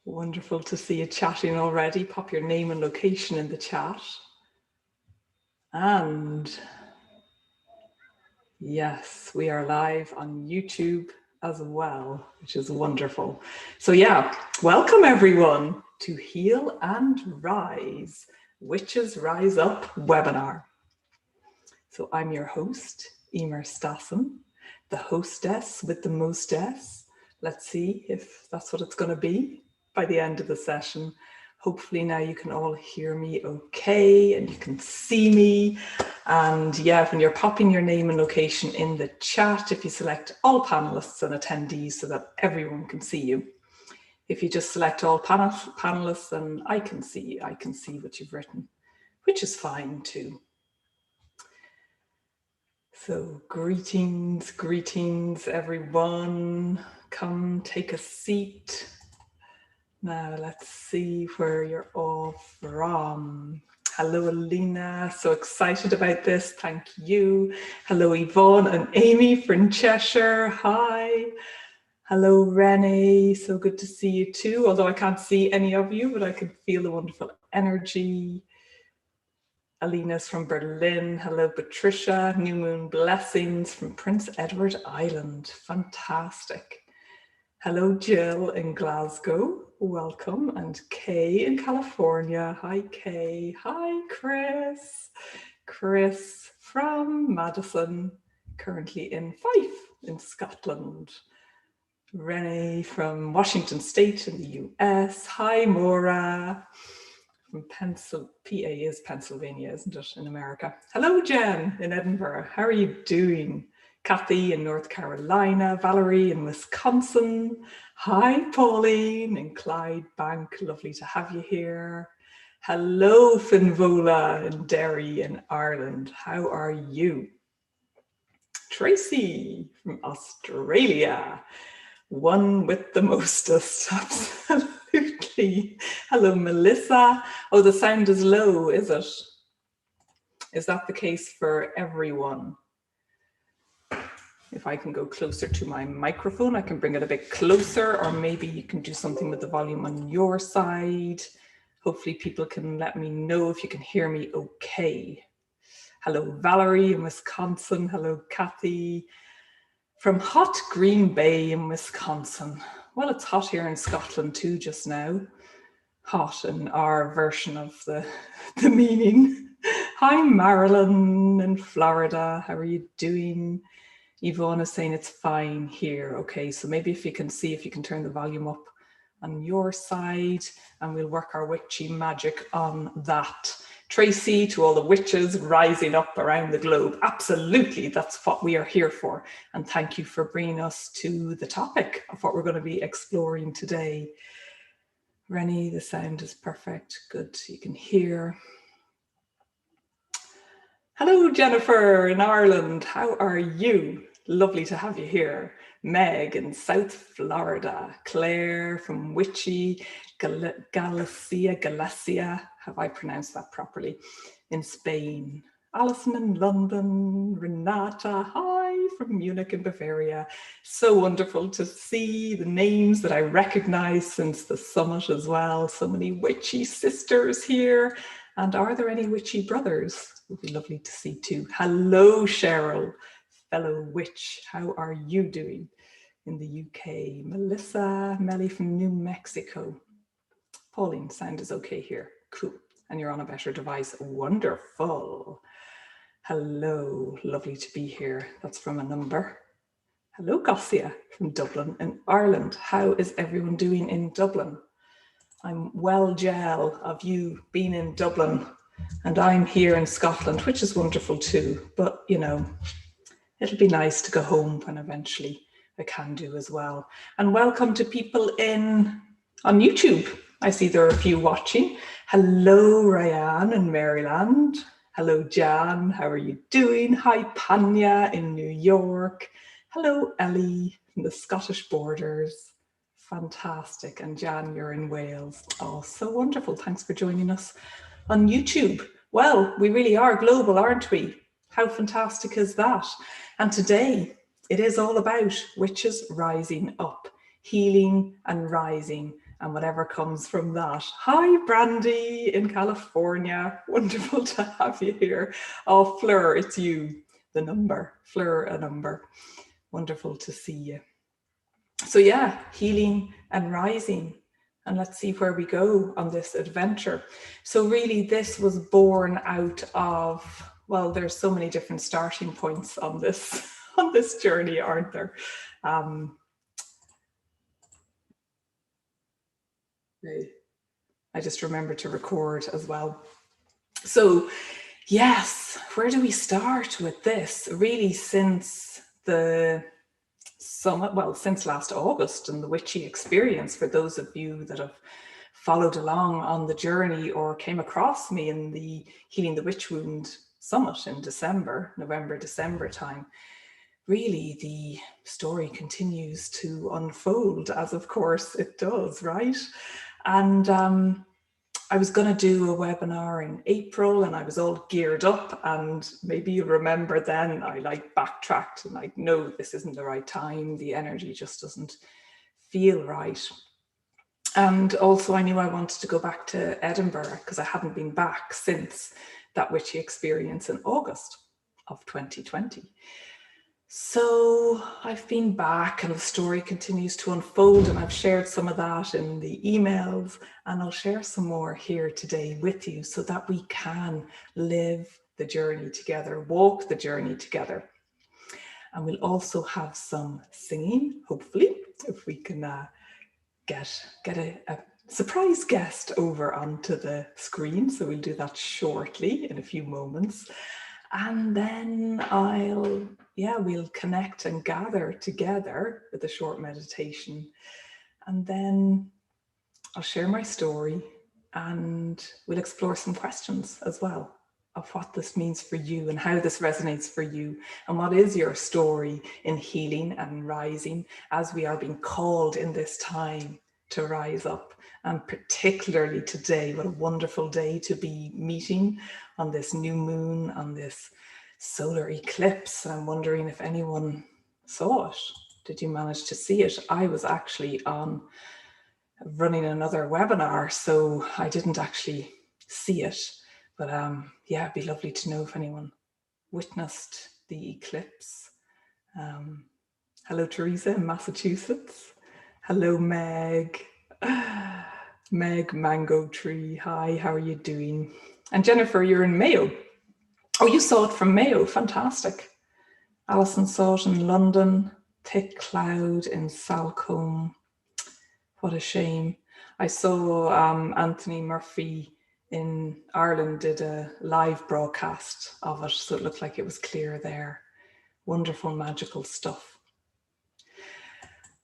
Wonderful to see you chatting already. Pop your name and location in the chat. And yes, we are live on YouTube as well, which is wonderful. So yeah, welcome everyone to Heal and Rise, Witches Rise Up webinar. So I'm your host, Emer Stassen, the hostess with the mostess. Let's see if that's what it's going to be by the end of the session. Hopefully now you can all hear me okay and you can see me. And yeah, when you're popping your name and location in the chat, if you select all panelists and attendees so that everyone can see you. If you just select all panelists, then I can see what you've written, which is fine too. So greetings everyone. Come take a seat. Now let's see where you're all from. Hello Alina, so excited about this, thank you. Hello Yvonne and Amy from Cheshire, hi. Hello Renee, so good to see you too, although I can't see any of you, but I can feel the wonderful energy. Alina's from Berlin. Hello, Patricia. New Moon blessings from Prince Edward Island. Fantastic. Hello, Jill in Glasgow. Welcome. And Kay in California. Hi, Kay. Hi, Chris. Chris from Madison, currently in Fife in Scotland. Renee from Washington State in the US. Hi, Maura. From PA is Pennsylvania, isn't it, in America? Hello, Jen in Edinburgh. How are you doing? Kathy in North Carolina, Valerie in Wisconsin. Hi, Pauline in Clyde Bank. Lovely to have you here. Hello, Finvola in Derry in Ireland. How are you? Tracy from Australia. One with the mostest, absolutely. Hello, Melissa. Oh, the sound is low, is it? Is that the case for everyone? If I can go closer to my microphone, I can bring it a bit closer, or maybe you can do something with the volume on your side. Hopefully people can let me know if you can hear me okay. Hello, Valerie in Wisconsin. Hello, Kathy. From hot Green Bay in Wisconsin. Well, it's hot here in Scotland too just now. Hot in our version of the meaning. Hi, Marilyn in Florida. How are you doing? Yvonne is saying it's fine here. Okay, so maybe if you can see if you can turn the volume up on your side, and we'll work our witchy magic on that. Tracy, to all the witches rising up around the globe. Absolutely, that's what we are here for. And thank you for bringing us to the topic of what we're going to be exploring today. Rennie, the sound is perfect. Good, you can hear. Hello, Jennifer in Ireland. How are you? Lovely to have you here. Meg in South Florida. Claire from Witchy, Galicia, have I pronounced that properly, in Spain. Alison in London. Renata, hi, from Munich in Bavaria. So wonderful to see the names that I recognize since the summit as well. So many witchy sisters here. And are there any witchy brothers? It would be lovely to see too. Hello, Cheryl, fellow witch. How are you doing in the UK? Melissa, Melly from New Mexico. Pauline, sound is okay here. Cool. And you're on a better device. Wonderful. Hello, lovely to be here. That's from a number. Hello, Garcia from Dublin in Ireland. How is everyone doing in Dublin? I'm well gel of you being in Dublin, and I'm here in Scotland, which is wonderful too. But, you know, it'll be nice to go home when eventually I can do as well. And welcome to people on YouTube. I see there are a few watching. Hello, Ryan in Maryland. Hello, Jan. How are you doing? Hi, Panya in New York. Hello, Ellie from the Scottish borders. Fantastic. And Jan, you're in Wales. Oh, so wonderful. Thanks for joining us on YouTube. Well, we really are global, aren't we? How fantastic is that? And today it is all about witches rising up, healing and rising. and whatever comes from that. Hi, Brandy in California. Wonderful to have you here. Oh, Fleur, it's you, the number. Fleur, a number. Wonderful to see you. So yeah, healing and rising. And let's see where we go on this adventure. So really this was born out of, well, there's so many different starting points on this on this journey, aren't there? I just remember to record as well. So yes, where do we start with this? Really since the summit, well, since last August and the witchy experience, for those of you that have followed along on the journey or came across me in the Healing the Witch Wound Summit in December, November, December time, really the story continues to unfold, as of course it does, right? And I was going to do a webinar in April and I was all geared up, and maybe you remember then I like backtracked and like, no, this isn't the right time. The energy just doesn't feel right. And also I knew I wanted to go back to Edinburgh because I hadn't been back since that witchy experience in August of 2020. So I've been back and the story continues to unfold, and I've shared some of that in the emails, and I'll share some more here today with you so that we can live the journey together, walk the journey together. And we'll also have some singing, hopefully, if we can get a surprise guest over onto the screen. So we'll do that shortly in a few moments. And then we'll connect and gather together with a short meditation. And then I'll share my story and we'll explore some questions as well of what this means for you and how this resonates for you. And what is your story in healing and rising as we are being called in this time to rise up. And particularly today, what a wonderful day to be meeting on this new moon, on this solar eclipse. I'm wondering if anyone saw it. Did you manage to see it? I was actually on running another webinar, so I didn't actually see it. But it'd be lovely to know if anyone witnessed the eclipse. Hello, Teresa in Massachusetts. Hello, Meg. Meg Mango Tree. Hi, how are you doing? And Jennifer, you're in Mayo. Oh, you saw it from Mayo. Fantastic. Alison saw it in London. Thick cloud in Salcombe. What a shame. I saw Anthony Murphy in Ireland did a live broadcast of it, so it looked like it was clear there. Wonderful, magical stuff.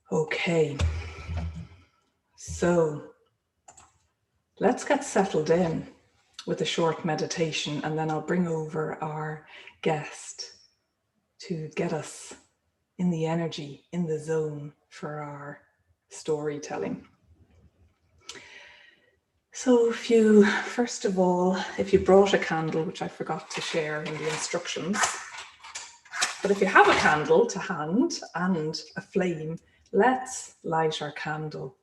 Okay, so let's get settled in with a short meditation, and then I'll bring over our guest to get us in the energy, in the zone for our storytelling. So first of all, if you brought a candle, which I forgot to share in the instructions, but if you have a candle to hand and a flame, let's light our candle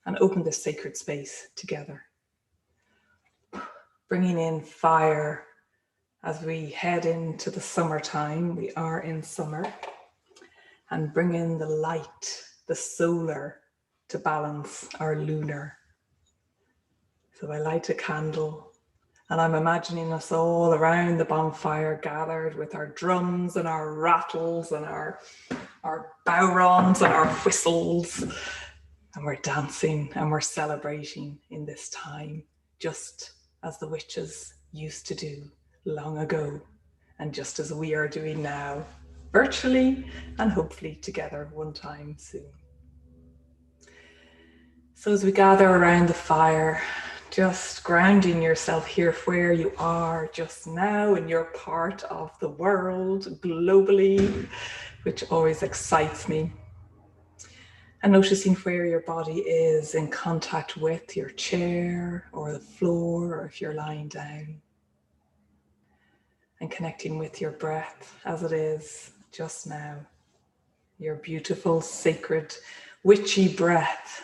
and open this sacred space together. Bringing in fire as we head into the summertime. We are in summer. And bring in the light, the solar, to balance our lunar. So I light a candle and I'm imagining us all around the bonfire gathered with our drums and our rattles and our bowrons and our whistles. And we're dancing and we're celebrating in this time, just as the witches used to do long ago, and just as we are doing now, virtually and hopefully together one time soon. So as we gather around the fire, just grounding yourself here where you are just now in your part of the world globally, which always excites me. And noticing where your body is in contact with your chair or the floor, or if you're lying down. And connecting with your breath as it is just now. Your beautiful, sacred, witchy breath.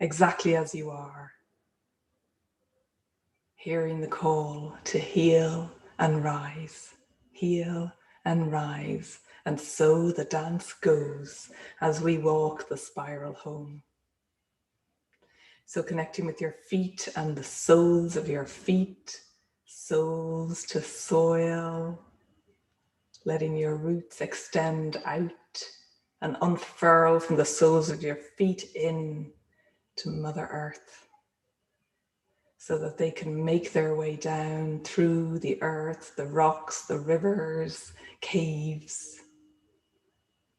exactly as you are, hearing the call to heal and rise, heal and rise. And so the dance goes as we walk the spiral home. So connecting with your feet and the soles of your feet, soles to soil, letting your roots extend out and unfurl from the soles of your feet in to Mother Earth, so that they can make their way down through the earth, the rocks, the rivers, caves,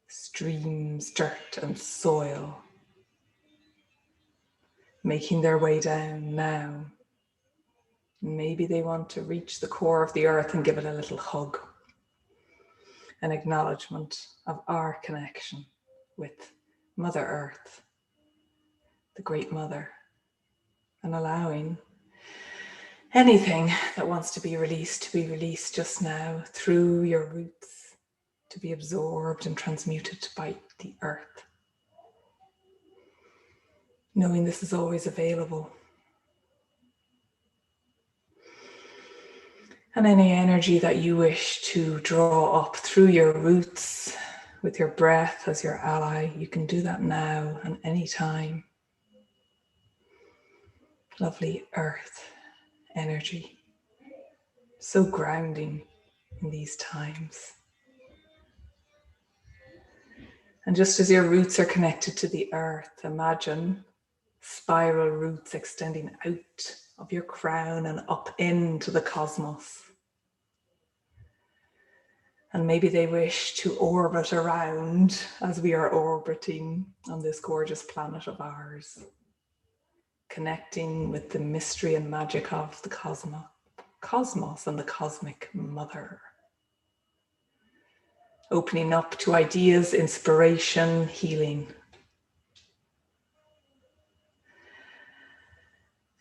streams, dirt and soil, making their way down now. Maybe they want to reach the core of the earth and give it a little hug, an acknowledgement of our connection with Mother Earth, the Great Mother, and allowing anything that wants to be released just now through your roots, to be absorbed and transmuted by the earth. Knowing this is always available. And any energy that you wish to draw up through your roots with your breath as your ally, you can do that now and any time. Lovely earth energy, so grounding in these times. And just as your roots are connected to the earth, imagine spiral roots extending out of your crown and up into the cosmos. And maybe they wish to orbit around as we are orbiting on this gorgeous planet of ours, connecting with the mystery and magic of the cosmos and the cosmic mother. Opening up to ideas, inspiration, healing.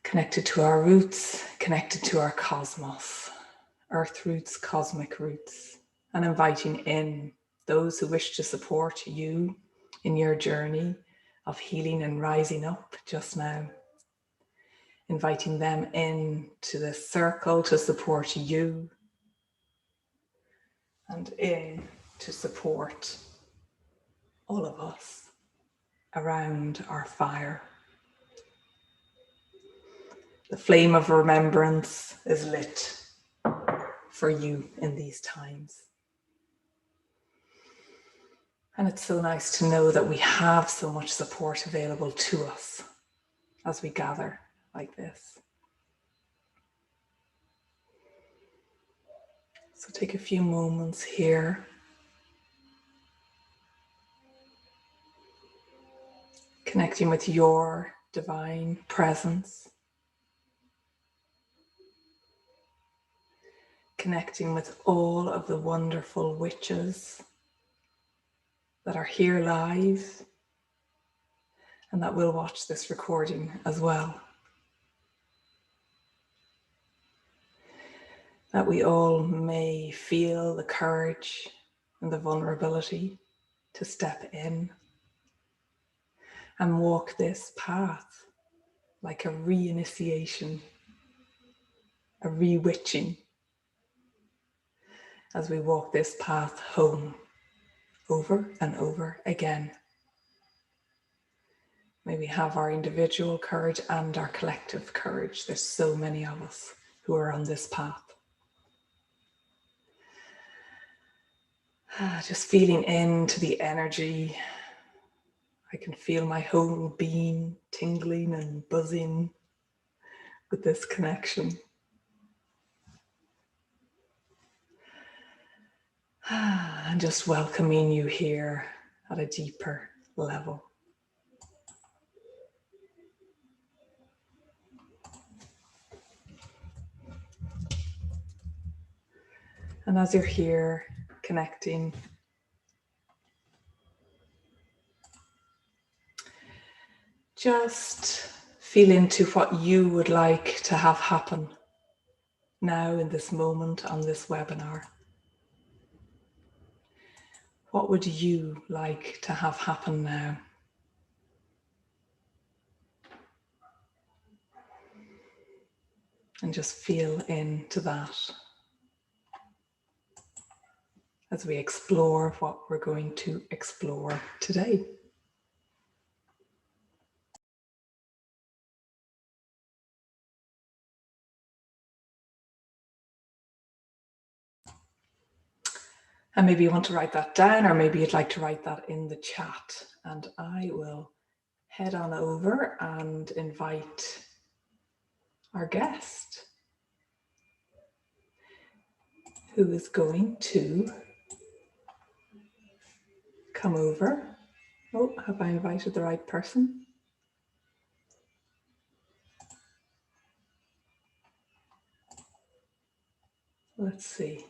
Connected to our roots, connected to our cosmos, earth roots, cosmic roots, and inviting in those who wish to support you in your journey of healing and rising up just now. Inviting them in to this circle to support you and in to support all of us around our fire. The flame of remembrance is lit for you in these times. And it's so nice to know that we have so much support available to us as we gather like this. So take a few moments here, connecting with your divine presence, connecting with all of the wonderful witches that are here live and that will watch this recording as well. That we all may feel the courage and the vulnerability to step in and walk this path like a reinitiation, a re-witching, as we walk this path home over and over again. May we have our individual courage and our collective courage. There's so many of us who are on this path. Just feeling into the energy. I can feel my whole being tingling and buzzing with this connection. And just welcoming you here at a deeper level. And as you're here connecting, just feel into what you would like to have happen now in this moment on this webinar. What would you like to have happen now? And just feel into that as we explore what we're going to explore today. And maybe you want to write that down, or maybe you'd like to write that in the chat. And I will head on over and invite our guest, who is going to come over. Oh, have I invited the right person? Let's see.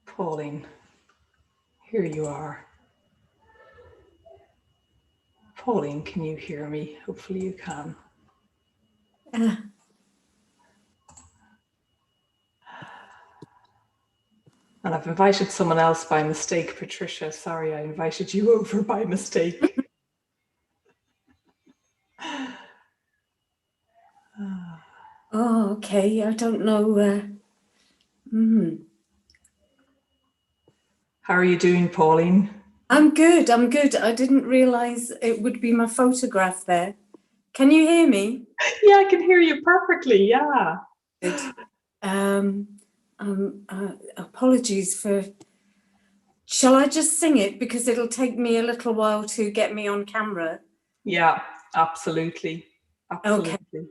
Pauline, here you are. Pauline, can you hear me? Hopefully you can. And I've invited someone else by mistake, Patricia. Sorry, I invited you over by mistake. Oh, okay. I don't know. How are you doing, Pauline? I'm good. I'm good. I didn't realise it would be my photograph there. Can you hear me? Yeah, I can hear you perfectly. Yeah. Good. Apologies for. Shall I just sing it, because it'll take me a little while to get me on camera? Yeah, absolutely. Absolutely. Okay.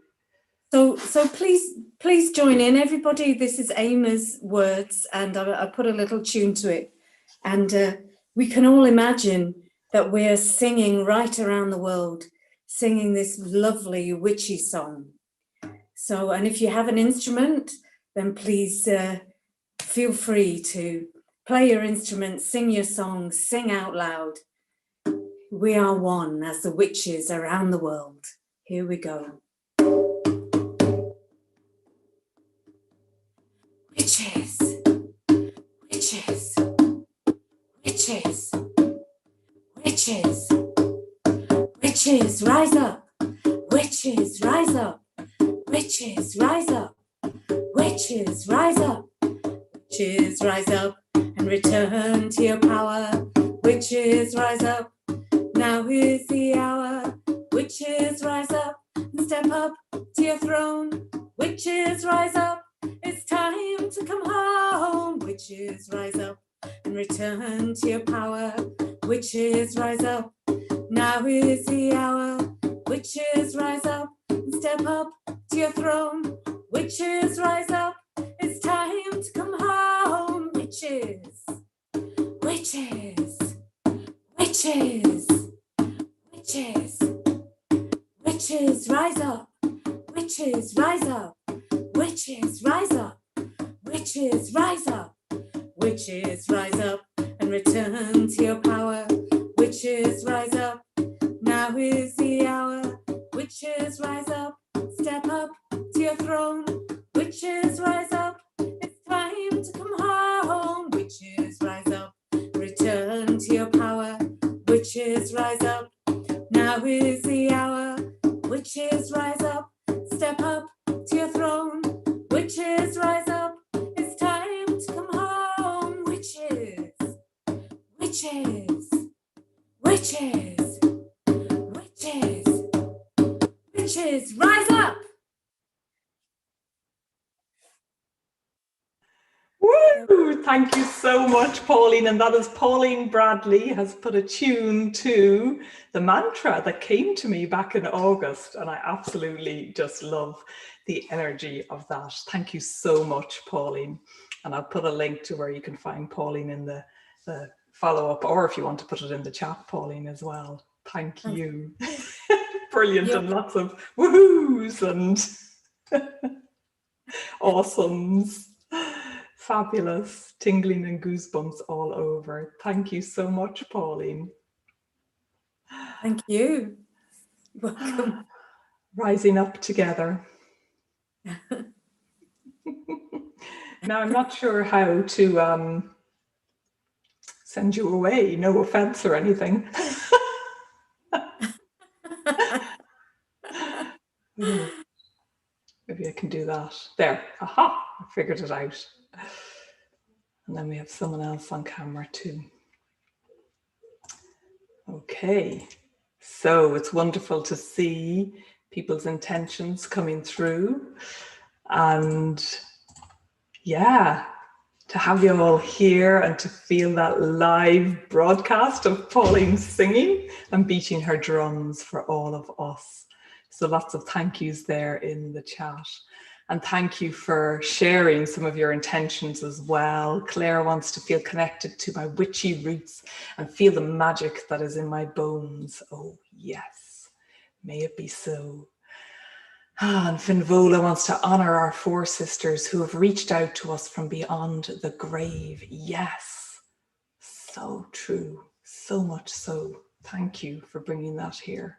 So please join in, everybody. This is Aima's words, and I put a little tune to it, and we can all imagine that we're singing right around the world, singing this lovely witchy song. So, and if you have an instrument, then please feel free to play your instrument, sing your song, sing out loud. We are one as the witches around the world. Here we go. Witches, witches, witches, witches, witches, rise up, witches, rise up, witches, rise up, witches, rise up, witches, rise up, and return to your power. Witches, rise up, now is the hour. Witches, rise up, and step up to your throne. Witches, rise up, it's time to come home. Witches, rise up and return to your power. Witches, rise up, now is the hour. Witches, rise up and step up to your throne. Witches, rise up, it's time to come home. Witches, witches, witches, witches, witches, rise up. Witches, rise up. Witches, rise up. Witches, rise up. Witches, rise up and return to your power. Witches, rise up, now is the hour. Witches, rise up, step up to your throne. Witches, rise up, it's time to come home. Witches, rise up, return to your power. Witches, rise up, now is the hour. Witches, rise up, step up to your throne. Witches, rise up, it's time to come home. Witches, witches, witches, witches, witches, rise up. Woo! Thank you so much, Pauline. And that is Pauline Bradley has put a tune to the mantra that came to me back in August. And I absolutely just love the energy of that. Thank you so much, Pauline. And I'll put a link to where you can find Pauline in the follow-up, or if you want to put it in the chat, Pauline, as well. Thank you. Brilliant. And lots of woohoos and awesomes. Fabulous, tingling and goosebumps all over. Thank you so much, Pauline. Thank you. Welcome. Rising up together. Now, I'm not sure how to send you away. No offense or anything. Maybe maybe I can do that. There, aha, I figured it out. And then we have someone else on camera too. Okay, so it's wonderful to see people's intentions coming through, and yeah, to have you all here and to feel that live broadcast of Pauline singing and beating her drums for all of us. So lots of thank yous there in the chat. And thank you for sharing some of your intentions as well. Claire wants to feel connected to my witchy roots and feel the magic that is in my bones. Oh yes, may it be so. And Finvola wants to honor our four sisters who have reached out to us from beyond the grave. Yes, so true, so much so. Thank you for bringing that here.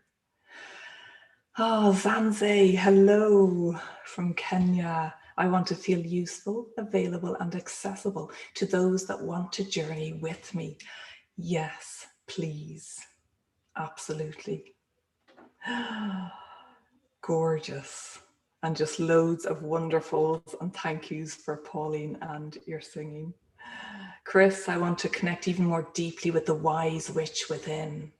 Oh, Zanze, hello from Kenya. I want to feel useful, available, and accessible to those that want to journey with me. Yes, please. Absolutely. Gorgeous. And just loads of wonderfuls and thank yous for Pauline and your singing. Chris, I want to connect even more deeply with the wise witch within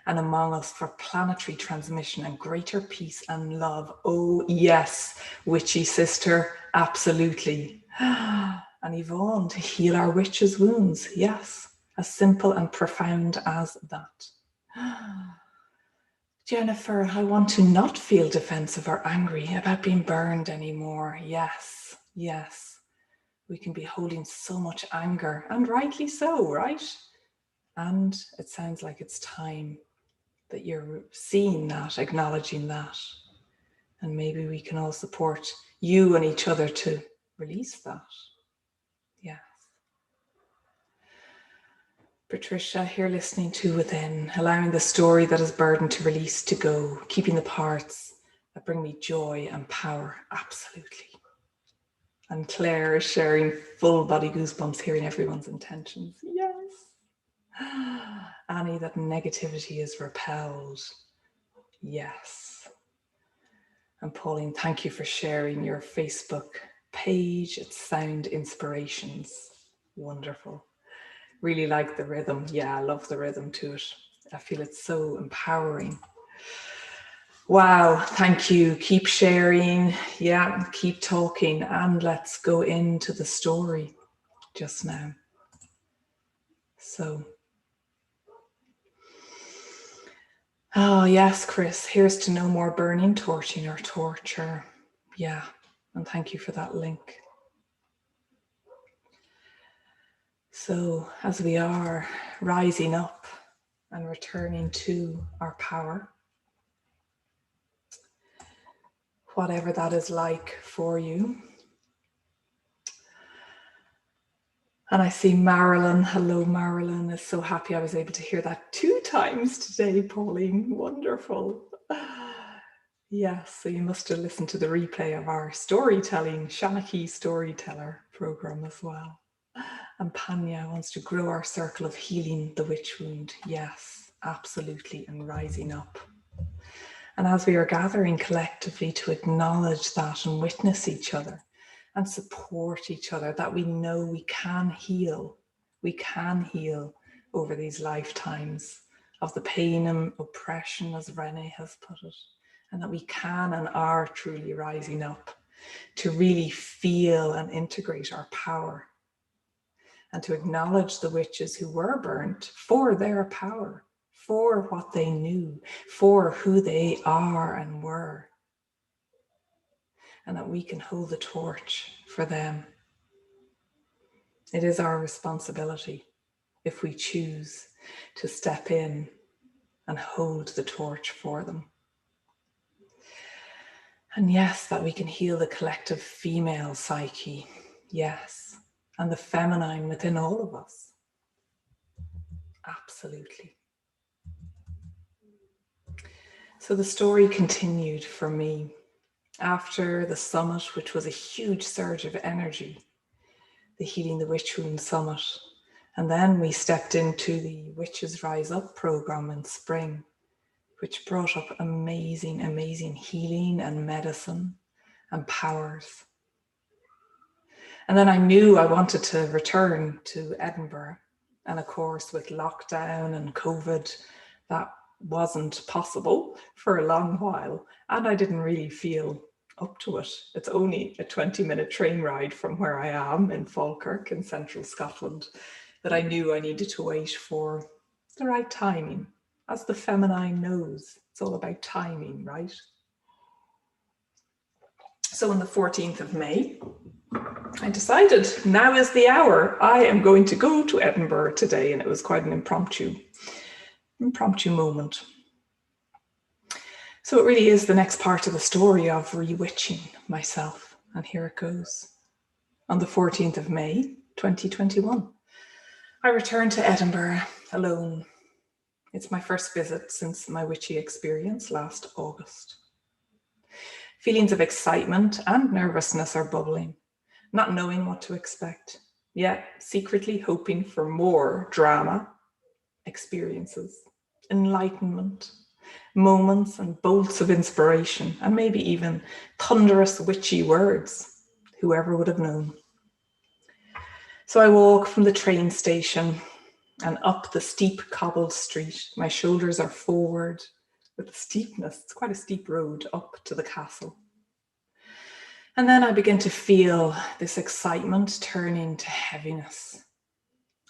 and among us for planetary transmission and greater peace and love. Oh yes, witchy sister, absolutely. And Yvonne, to heal our witches' wounds. Yes, as simple and profound as that. Jennifer, I want to not feel defensive or angry about being burned anymore. Yes, yes. We can be holding so much anger, and rightly so, right? And it sounds like it's time that you're seeing that, acknowledging that. And maybe we can all support you and each other to release that. Yes. Patricia, here listening to within, allowing the story that is burdened to release to go, keeping the parts that bring me joy and power. Absolutely. And Claire is sharing full body goosebumps, hearing everyone's intentions. Yes. Annie, that negativity is repelled. Yes. And Pauline, thank you for sharing your Facebook page. It's Sound Inspirations. Wonderful. Really like the rhythm. Yeah, I love the rhythm to it. I feel it's so empowering. Wow, thank you. Keep sharing. Yeah, keep talking. And let's go into the story just now. So, oh yes, Chris, here's to no more burning, torching, or torture. Yeah, and thank you for that link. So as we are rising up and returning to our power, whatever that is like for you. And I see Marilyn. Hello, Marilyn. Is so happy I was able to hear that 2 times today, Pauline. Wonderful. Yes, so you must have listened to the replay of our storytelling, Shanachie storyteller program as well. And Panya wants to grow our circle of healing the witch wound. Yes, absolutely, and rising up. And as we are gathering collectively to acknowledge that and witness each other and support each other, that we know we can heal over these lifetimes of the pain and oppression, as Renee has put it, and that we can and are truly rising up to really feel and integrate our power and to acknowledge the witches who were burnt for their power, for what they knew, for who they are and were, and that we can hold the torch for them. It is our responsibility, if we choose, to step in and hold the torch for them. And yes, that we can heal the collective female psyche, yes, and the feminine within all of us. Absolutely. So the story continued for me after the summit, which was a huge surge of energy, the Healing the Witch Wound Summit. And then we stepped into the Witches Rise Up program in spring, which brought up amazing, amazing healing and medicine and powers. And then I knew I wanted to return to Edinburgh. And of course, with lockdown and COVID, that wasn't possible for a long while. And I didn't really feel up to it. It's only a 20-minute train ride from where I am in Falkirk in central Scotland, that I knew I needed to wait for the right timing. As the feminine knows, it's all about timing, right? So on the 14th of May, I decided now is the hour. I am going to go to Edinburgh today, and it was quite an impromptu moment. So it really is the next part of the story of rewitching myself, and here it goes. On the 14th of May, 2021, I returned to Edinburgh alone. It's my first visit since my witchy experience last August. Feelings of excitement and nervousness are bubbling, not knowing what to expect, yet secretly hoping for more drama, experiences, enlightenment, moments and bolts of inspiration, and maybe even thunderous witchy words. Whoever would have known? So I walk from the train station and up the steep cobbled street. My shoulders are forward with the steepness. It's quite a steep road up to the castle. And then I begin to feel this excitement turning to heaviness.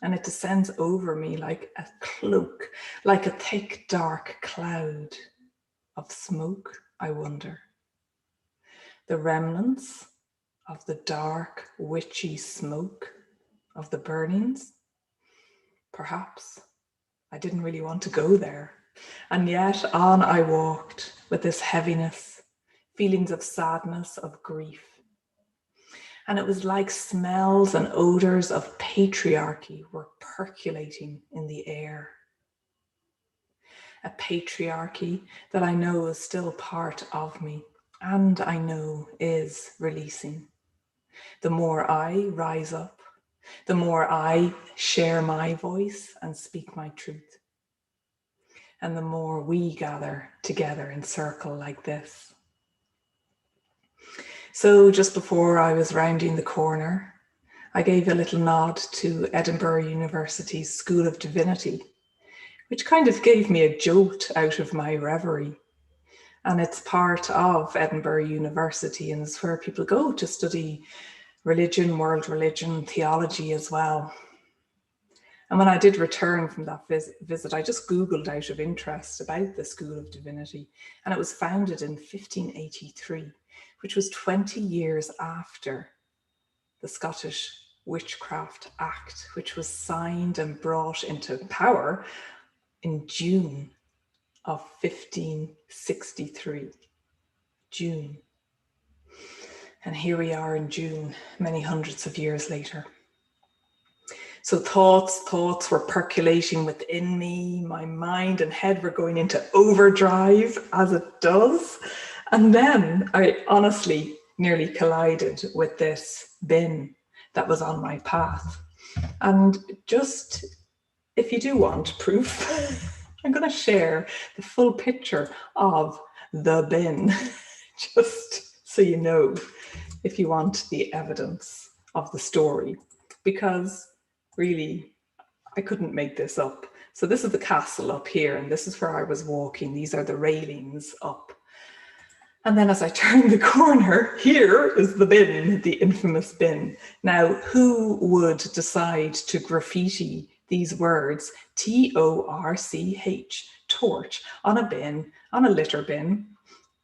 And it descends over me like a cloak, like a thick, dark cloud of smoke, I wonder. The remnants of the dark, witchy smoke of the burnings. Perhaps I didn't really want to go there. And yet on I walked with this heaviness, feelings of sadness, of grief. And it was like smells and odors of patriarchy were percolating in the air. A patriarchy that I know is still part of me, and I know is releasing. The more I rise up, the more I share my voice and speak my truth. And the more we gather together in circle like this. So just before I was rounding the corner, I gave a little nod to Edinburgh University's School of Divinity, which kind of gave me a jolt out of my reverie. And it's part of Edinburgh University, and it's where people go to study religion, world religion, theology as well. And when I did return from that visit, I just Googled out of interest about the School of Divinity, and it was founded in 1583, which was 20 years after the Scottish Witchcraft Act, which was signed and brought into power in June of 1563. June. And here we are in June, many hundreds of years later. So thoughts were percolating within me. My mind and head were going into overdrive, as it does. And then I honestly nearly collided with this bin that was on my path. And just, if you do want proof, I'm going to share the full picture of the bin, just so you know, if you want the evidence of the story, because really, I couldn't make this up. So this is the castle up here, and this is where I was walking. These are the railings up. And then as I turned the corner, here is the bin, the infamous bin. Now, who would decide to graffiti these words, T-O-R-C-H, torch, on a bin, on a litter bin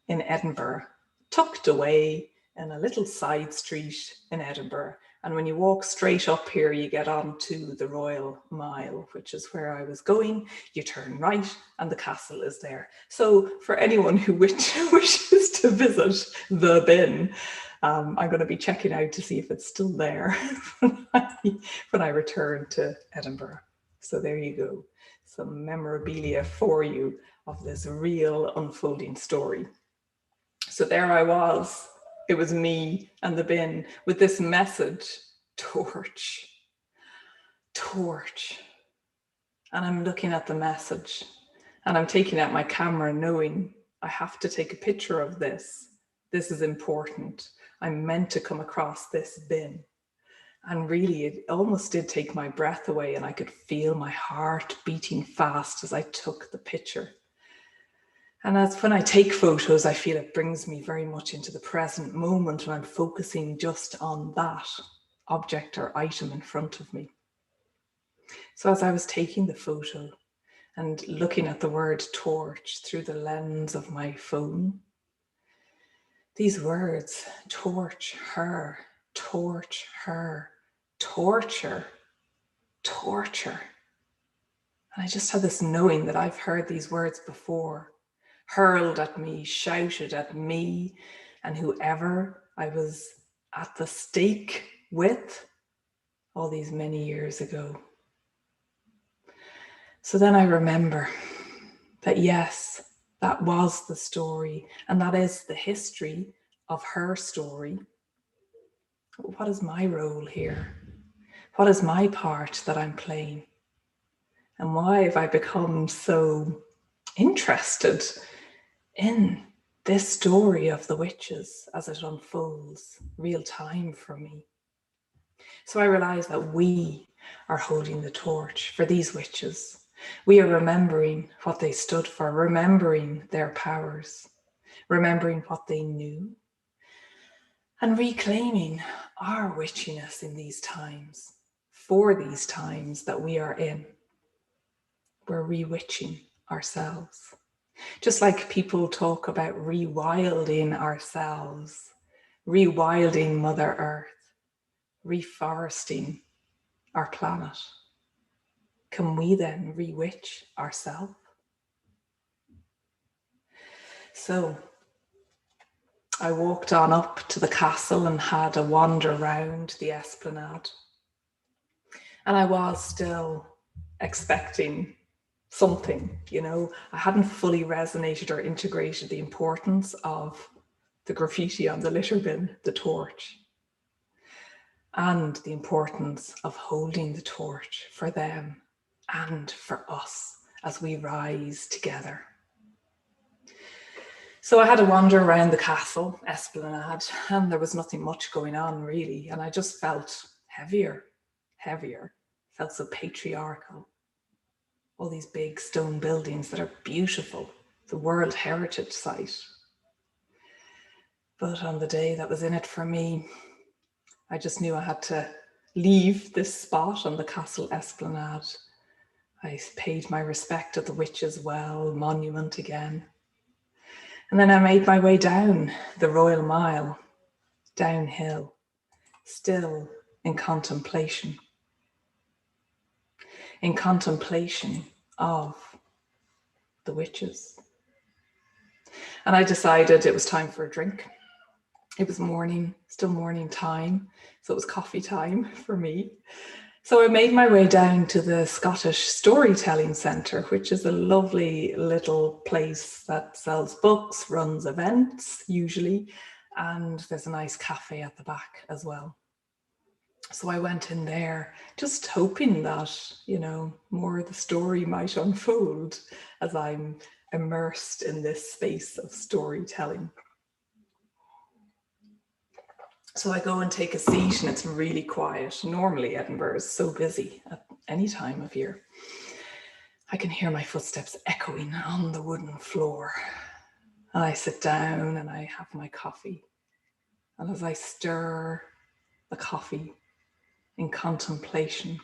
in Edinburgh, tucked away in a little side street in Edinburgh? And when you walk straight up here, you get onto the Royal Mile, which is where I was going. You turn right and the castle is there. So for anyone who wishes to visit the bin, I'm going to be checking out to see if it's still there when I return to Edinburgh. So there you go. Some memorabilia for you of this real unfolding story. So there I was. It was me and the bin with this message, torch. And I'm looking at the message and I'm taking out my camera knowing I have to take a picture of this This is important. I'm meant to come across this bin. And really, it almost did take my breath away, and I could feel my heart beating fast as I took the picture. And as when I take photos, I feel it brings me very much into the present moment, and I'm focusing just on that object or item in front of me. So as I was taking the photo and looking at the word torch through the lens of my phone, these words, torch her, torture, torture. And I just had this knowing that I've heard these words before, hurled at me, shouted at me, and whoever I was at the stake with all these many years ago. So then I remember that yes, that was the story, and that is the history of her story. What is my role here? What is my part that I'm playing? And why have I become so interested in this story of the witches as it unfolds real time for me? So I realize that we are holding the torch for these witches. We are remembering what they stood for, remembering their powers, remembering what they knew, and reclaiming our witchiness in these times, for these times that we are in. We're re-witching ourselves. Just like people talk about rewilding ourselves, rewilding Mother Earth, reforesting our planet. Can we then re-witch ourselves? So I walked on up to the castle and had a wander round the esplanade. And I was still expecting something, I hadn't fully resonated or integrated the importance of the graffiti on the litter bin, the torch, and the importance of holding the torch for them and for us as we rise together. So I had a wander around the castle, esplanade, and there was nothing much going on really. And I just felt heavier, felt so patriarchal. All these big stone buildings that are beautiful, the World Heritage Site. But on the day that was in it for me, I just knew I had to leave this spot on the castle esplanade. I paid my respect at the Witches' Well monument again. And then I made my way down the Royal Mile, downhill, still in contemplation of the witches. And I decided it was time for a drink. It was morning, still morning time, so it was coffee time for me. So I made my way down to the Scottish Storytelling Centre, which is a lovely little place that sells books, runs events usually, and there's a nice cafe at the back as well. So I went in there just hoping that, more of the story might unfold as I'm immersed in this space of storytelling. So I go and take a seat and it's really quiet. Normally Edinburgh is so busy at any time of year. I can hear my footsteps echoing on the wooden floor. And I sit down and I have my coffee. And as I stir the coffee in contemplation,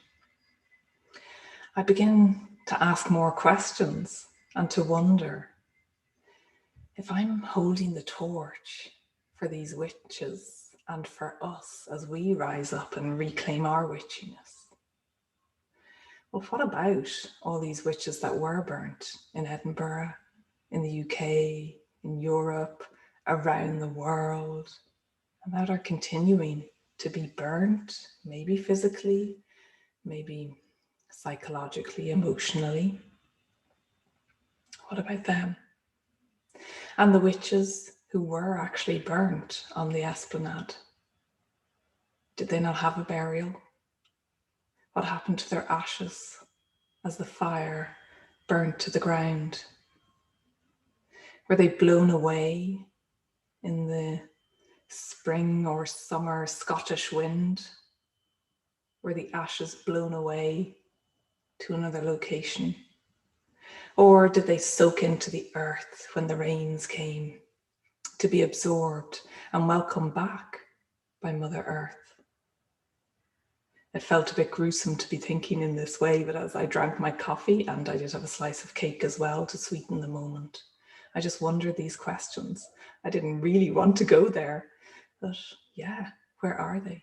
I begin to ask more questions and to wonder if I'm holding the torch for these witches and for us as we rise up and reclaim our witchiness. Well, what about all these witches that were burnt in Edinburgh, in the UK, in Europe, around the world, and that are continuing to be burnt, maybe physically, maybe psychologically, emotionally? What about them? And the witches who were actually burnt on the esplanade, did they not have a burial? What happened to their ashes as the fire burnt to the ground? Were they blown away in the spring or summer Scottish wind? Were the ashes blown away to another location? Or did they soak into the earth when the rains came, to be absorbed and welcomed back by Mother Earth? It felt a bit gruesome to be thinking in this way, but as I drank my coffee, and I did have a slice of cake as well to sweeten the moment, I just wondered these questions. I didn't really want to go there, but yeah, where are they?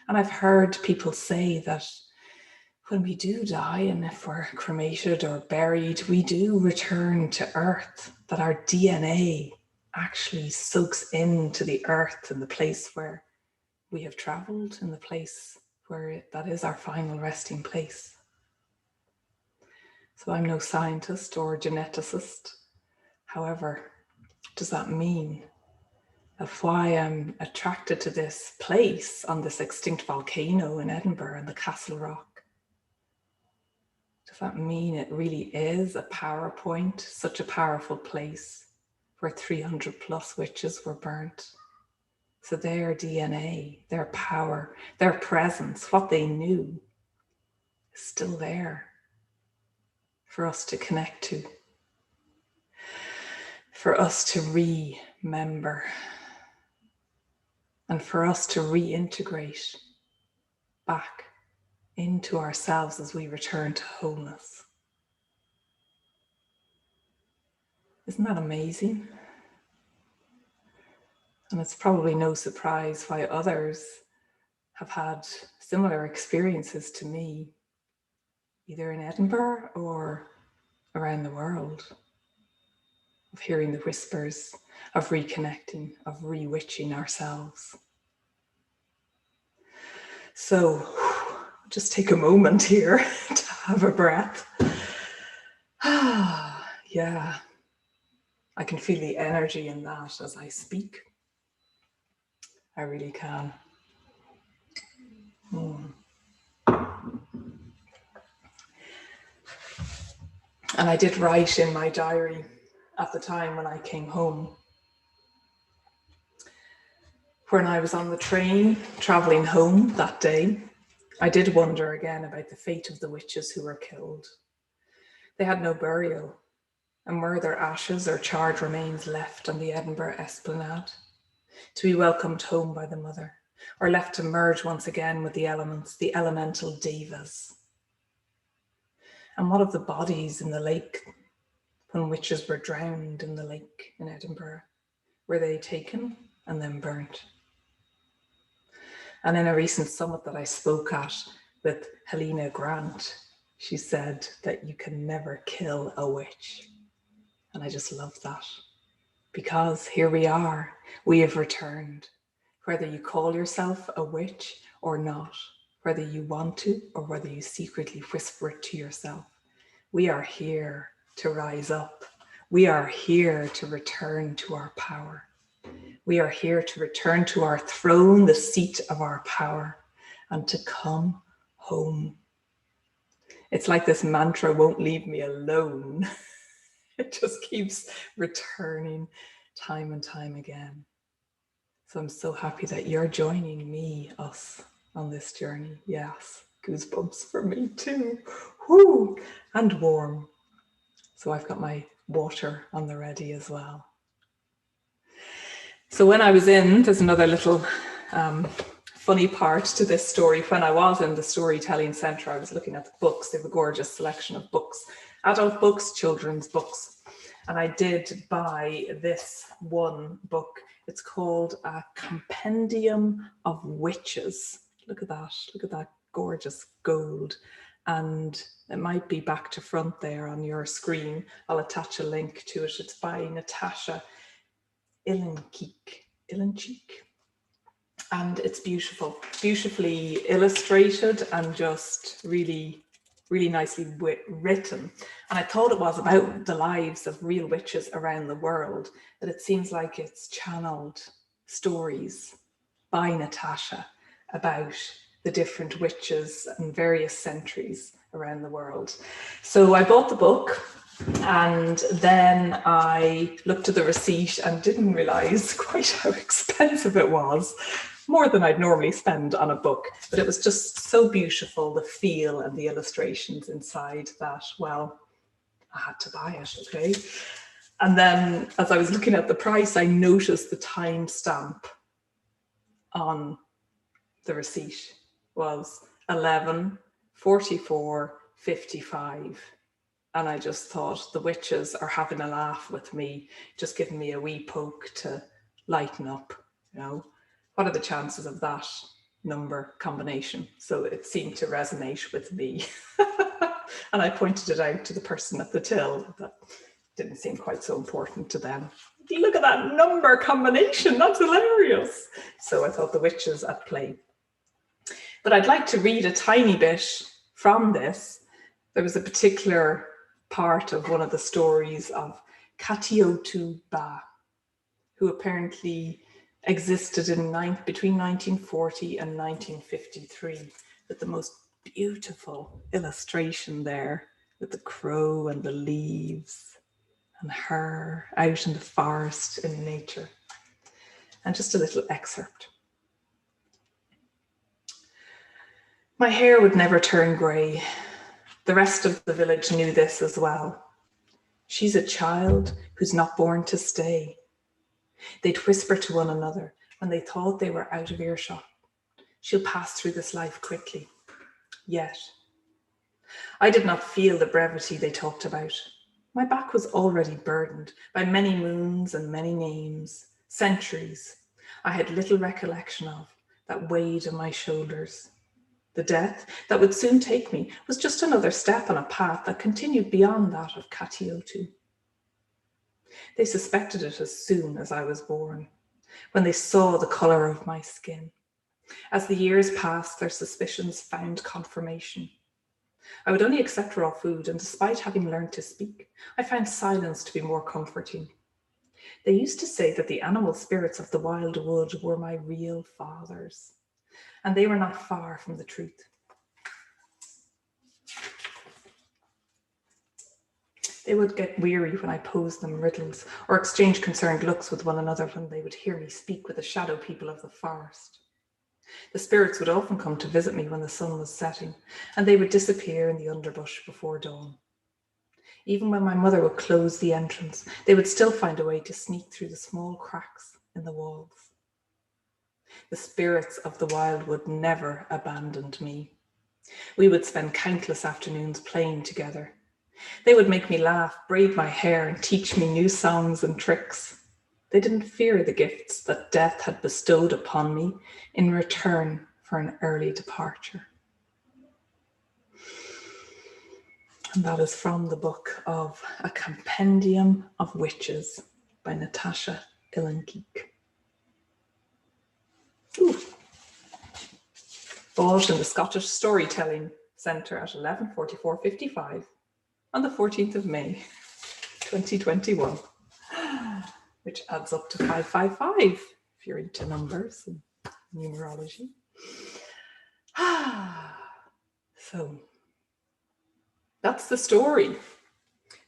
And I've heard people say that when we do die, and if we're cremated or buried, we do return to earth, that our DNA actually soaks into the earth and the place where we have traveled, in the place where that is our final resting place. So I'm no scientist or geneticist. However, does that mean of why I'm attracted to this place on this extinct volcano in Edinburgh and the Castle Rock? Does that mean it really is a power point, such a powerful place where 300 plus witches were burnt? So their DNA, their power, their presence, what they knew is still there for us to connect to, for us to remember, and for us to reintegrate back into ourselves as we return to wholeness. Isn't that amazing? And it's probably no surprise why others have had similar experiences to me, either in Edinburgh or around the world, of hearing the whispers, of reconnecting, of re-witching ourselves. So just take a moment here to have a breath. Yeah, I can feel the energy in that as I speak. I really can. And I did write in my diary at the time when I came home, when I was on the train traveling home that day, I did wonder again about the fate of the witches who were killed. They had no burial, and were their ashes or charred remains left on the Edinburgh Esplanade to be welcomed home by the mother, or left to merge once again with the elements, the elemental devas? And what of the bodies in the lake when witches were drowned in the lake in Edinburgh? Were they taken and then burnt? And in a recent summit that I spoke at with Helena Grant, she said that you can never kill a witch. And I just love that, because here we are, we have returned. Whether you call yourself a witch or not, whether you want to or whether you secretly whisper it to yourself, we are here to rise up. We are here to return to our power. We are here to return to our throne, the seat of our power, and to come home. It's like this mantra won't leave me alone. It just keeps returning time and time again. So I'm so happy that you're joining me, us, on this journey. Yes, goosebumps for me too. Whoo, and warm. So I've got my water on the ready as well. So when I was there's another little funny part to this story. When I was in the storytelling centre, I was looking at the books. They have a gorgeous selection of books, adult books, children's books. And I did buy this one book. It's called A Compendium of Witches. Look at that gorgeous gold. And it might be back to front there on your screen. I'll attach a link to it. It's by Natasha Ilinchik. And it's beautiful, beautifully illustrated and just really, really nicely written. And I thought it was about the lives of real witches around the world, but it seems like it's channeled stories by Natasha about the different witches in various centuries around the world. So I bought the book And then I looked at the receipt and didn't realize quite how expensive it was, more than I'd normally spend on a book. But it was just so beautiful, the feel and the illustrations inside, that, well, I had to buy it, okay? And then as I was looking at the price, I noticed the timestamp on the receipt was 11:44:55. And I just thought, the witches are having a laugh with me, just giving me a wee poke to lighten up. You know, what are the chances of that number combination? So it seemed to resonate with me. And I pointed it out to the person at the till. That didn't seem quite so important to them. Look at that number combination, that's hilarious. So I thought, the witches at play. But I'd like to read a tiny bit from this. There was a particular part of one of the stories of Katiotu Ba, who apparently existed in between 1940 and 1953, with the most beautiful illustration there, with the crow and the leaves and her out in the forest in nature. And just a little excerpt. My hair would never turn grey. The rest of the village knew this as well. She's a child who's not born to stay. They'd whisper to one another when they thought they were out of earshot. She'll pass through this life quickly. Yet, I did not feel the brevity they talked about. My back was already burdened by many moons and many names, centuries I had little recollection of, that weighed on my shoulders. The death that would soon take me was just another step on a path that continued beyond that of Katiotu. They suspected it as soon as I was born, when they saw the colour of my skin. As the years passed, their suspicions found confirmation. I would only accept raw food, and despite having learned to speak, I found silence to be more comforting. They used to say that the animal spirits of the wild wood were my real fathers, and they were not far from the truth. They would get weary when I posed them riddles or exchanged concerned looks with one another when they would hear me speak with the shadow people of the forest. The spirits would often come to visit me when the sun was setting, and they would disappear in the underbush before dawn. Even when my mother would close the entrance, they would still find a way to sneak through the small cracks in the walls. The spirits of the wildwood never abandoned me. We would spend countless afternoons playing together. They would make me laugh, braid my hair, and teach me new songs and tricks. They didn't fear the gifts that death had bestowed upon me in return for an early departure. And that is from the book of A Compendium of Witches by Natasha Illengeek. Bought in the Scottish Storytelling Centre at 11:44:55 on the 14th of May, 2021, which adds up to 555 if you're into numbers and numerology. So that's the story.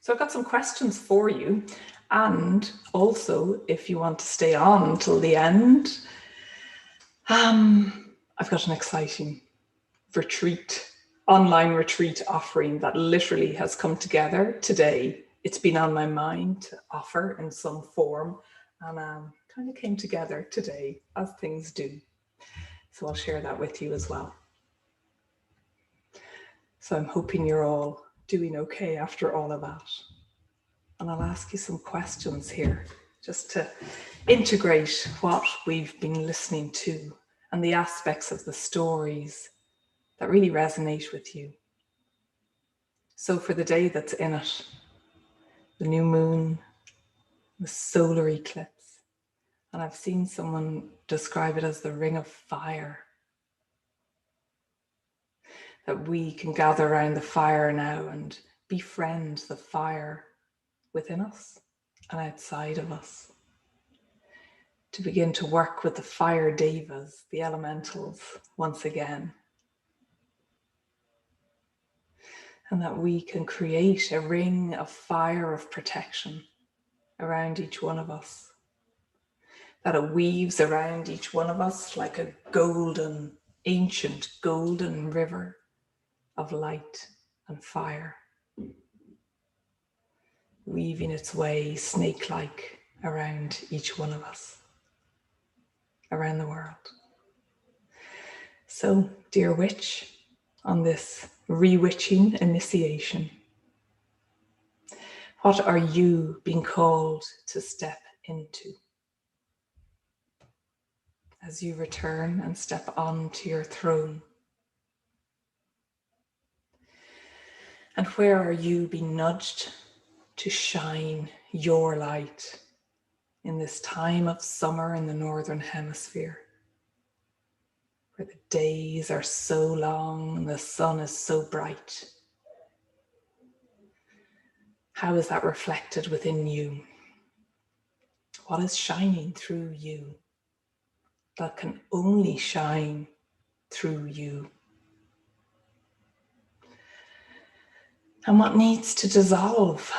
So I've got some questions for you. And also, if you want to stay on till the end, I've got an exciting online retreat offering that literally has come together today. It's been on my mind to offer in some form, and kind of came together today, as things do. So I'll share that with you as well. So I'm hoping you're all doing okay after all of that. And I'll ask you some questions here, just to integrate what we've been listening to and the aspects of the stories that really resonate with you. So for the day that's in it, the new moon, the solar eclipse, and I've seen someone describe it as the ring of fire, that we can gather around the fire now and befriend the fire within us and outside of us, to begin to work with the fire devas, the elementals, once again. And that we can create a ring of fire of protection around each one of us. That it weaves around each one of us like a golden, ancient golden river of light and fire, weaving its way snake-like around each one of us, around the world. So, dear witch, on this re-witching initiation, what are you being called to step into as you return and step onto your throne? And where are you being nudged to shine your light in this time of summer in the Northern Hemisphere, where the days are so long and the sun is so bright? How is that reflected within you? What is shining through you that can only shine through you? And what needs to dissolve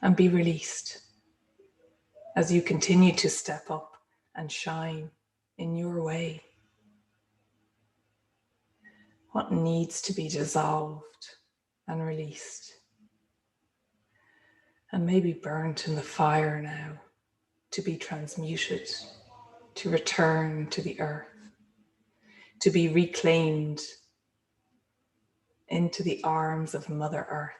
and be released as you continue to step up and shine in your way? What needs to be dissolved and released and maybe burnt in the fire now to be transmuted, to return to the earth, to be reclaimed into the arms of Mother Earth?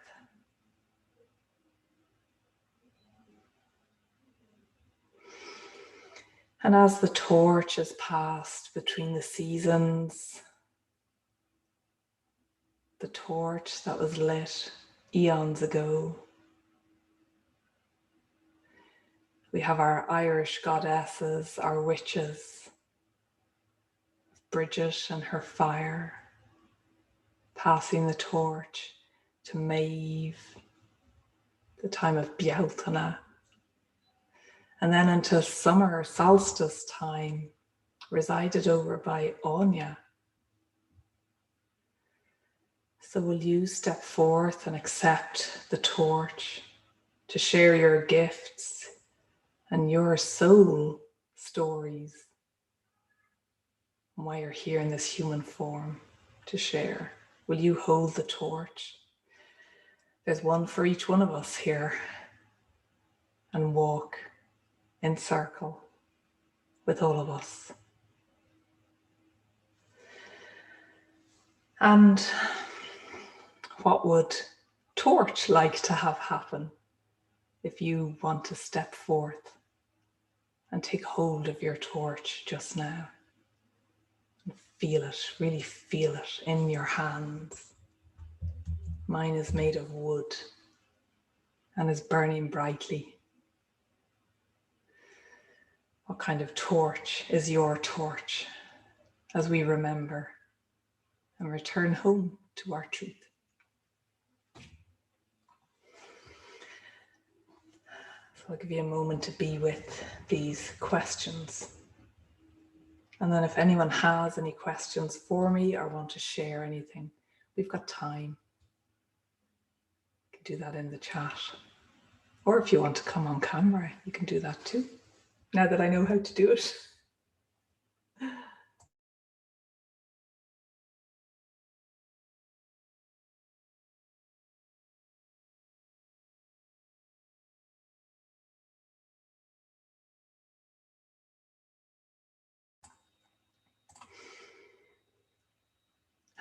And as the torch is passed between the seasons, the torch that was lit eons ago, we have our Irish goddesses, our witches, Bridget and her fire, passing the torch to Maeve, the time of Bealtaine, and then into summer solstice time, resided over by Anya. So will you step forth and accept the torch to share your gifts and your soul stories and why you're here in this human form to share? Will you hold the torch? There's one for each one of us here, and walk in circle with all of us. And what would torch like to have happen if you want to step forth and take hold of your torch just now and feel it, really feel it in your hands? Mine is made of wood and is burning brightly. What kind of torch is your torch as we remember and return home to our truth? So I'll give you a moment to be with these questions. And then if anyone has any questions for me or want to share anything, we've got time. You can do that in the chat. Or if you want to come on camera, you can do that too, now that I know how to do it.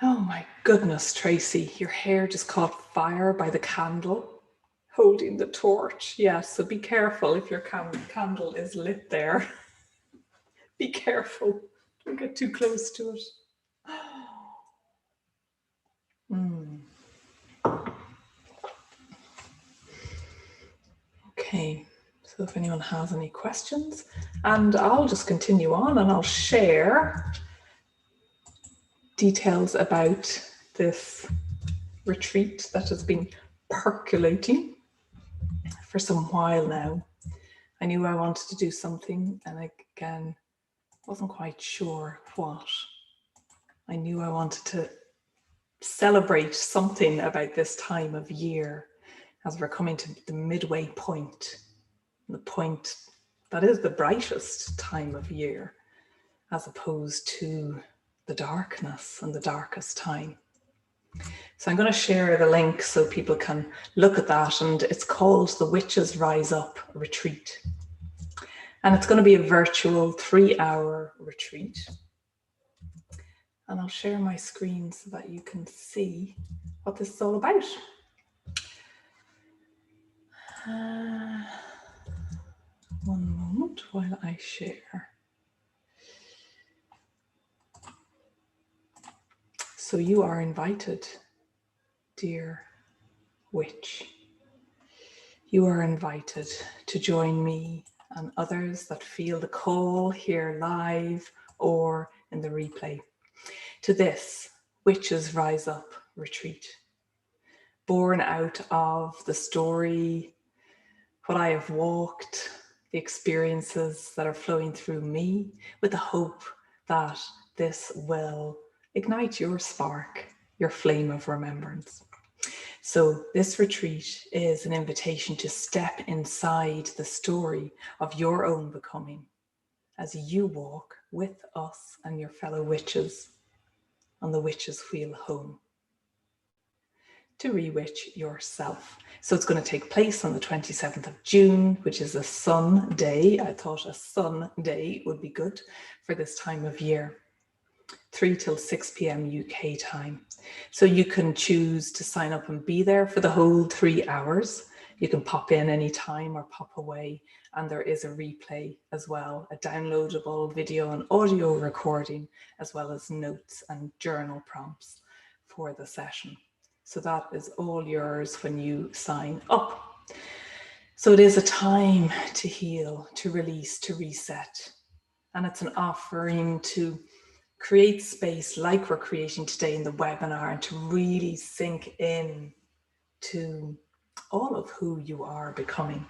Oh my goodness, Tracy, your hair just caught fire by the candle holding the torch. Yes, so be careful if your candle is lit there. Be careful, don't get too close to it. Okay, so if anyone has any questions, and I'll just continue on and I'll share details about this retreat that has been percolating for some while now. I knew I wanted to do something, and again, wasn't quite sure what. I knew I wanted to celebrate something about this time of year as we're coming to the midway point, the point that is the brightest time of year, as opposed to the darkness and the darkest time. So I'm going to share the link so people can look at that, and it's called the Witches Rise Up Retreat. And it's going to be a virtual 3-hour retreat. And I'll share my screen so that you can see what this is all about. One moment while I share. So you are invited, dear witch. You are invited to join me and others that feel the call here live or in the replay to this Witches Rise Up retreat, born out of the story, what I have walked, the experiences that are flowing through me, with the hope that this will ignite your spark, your flame of remembrance. So this retreat is an invitation to step inside the story of your own becoming as you walk with us and your fellow witches on the witch's wheel home to re-witch yourself. So it's going to take place on the 27th of June, which is a sun day. I thought a sun day would be good for this time of year. 3 till 6 p.m. UK time. So you can choose to sign up and be there for the whole 3 hours. You can pop in any time or pop away. And there is a replay as well, a downloadable video and audio recording, as well as notes and journal prompts for the session. So that is all yours when you sign up. So it is a time to heal, to release, to reset. And it's an offering to create space like we're creating today in the webinar, and to really sink in to all of who you are becoming,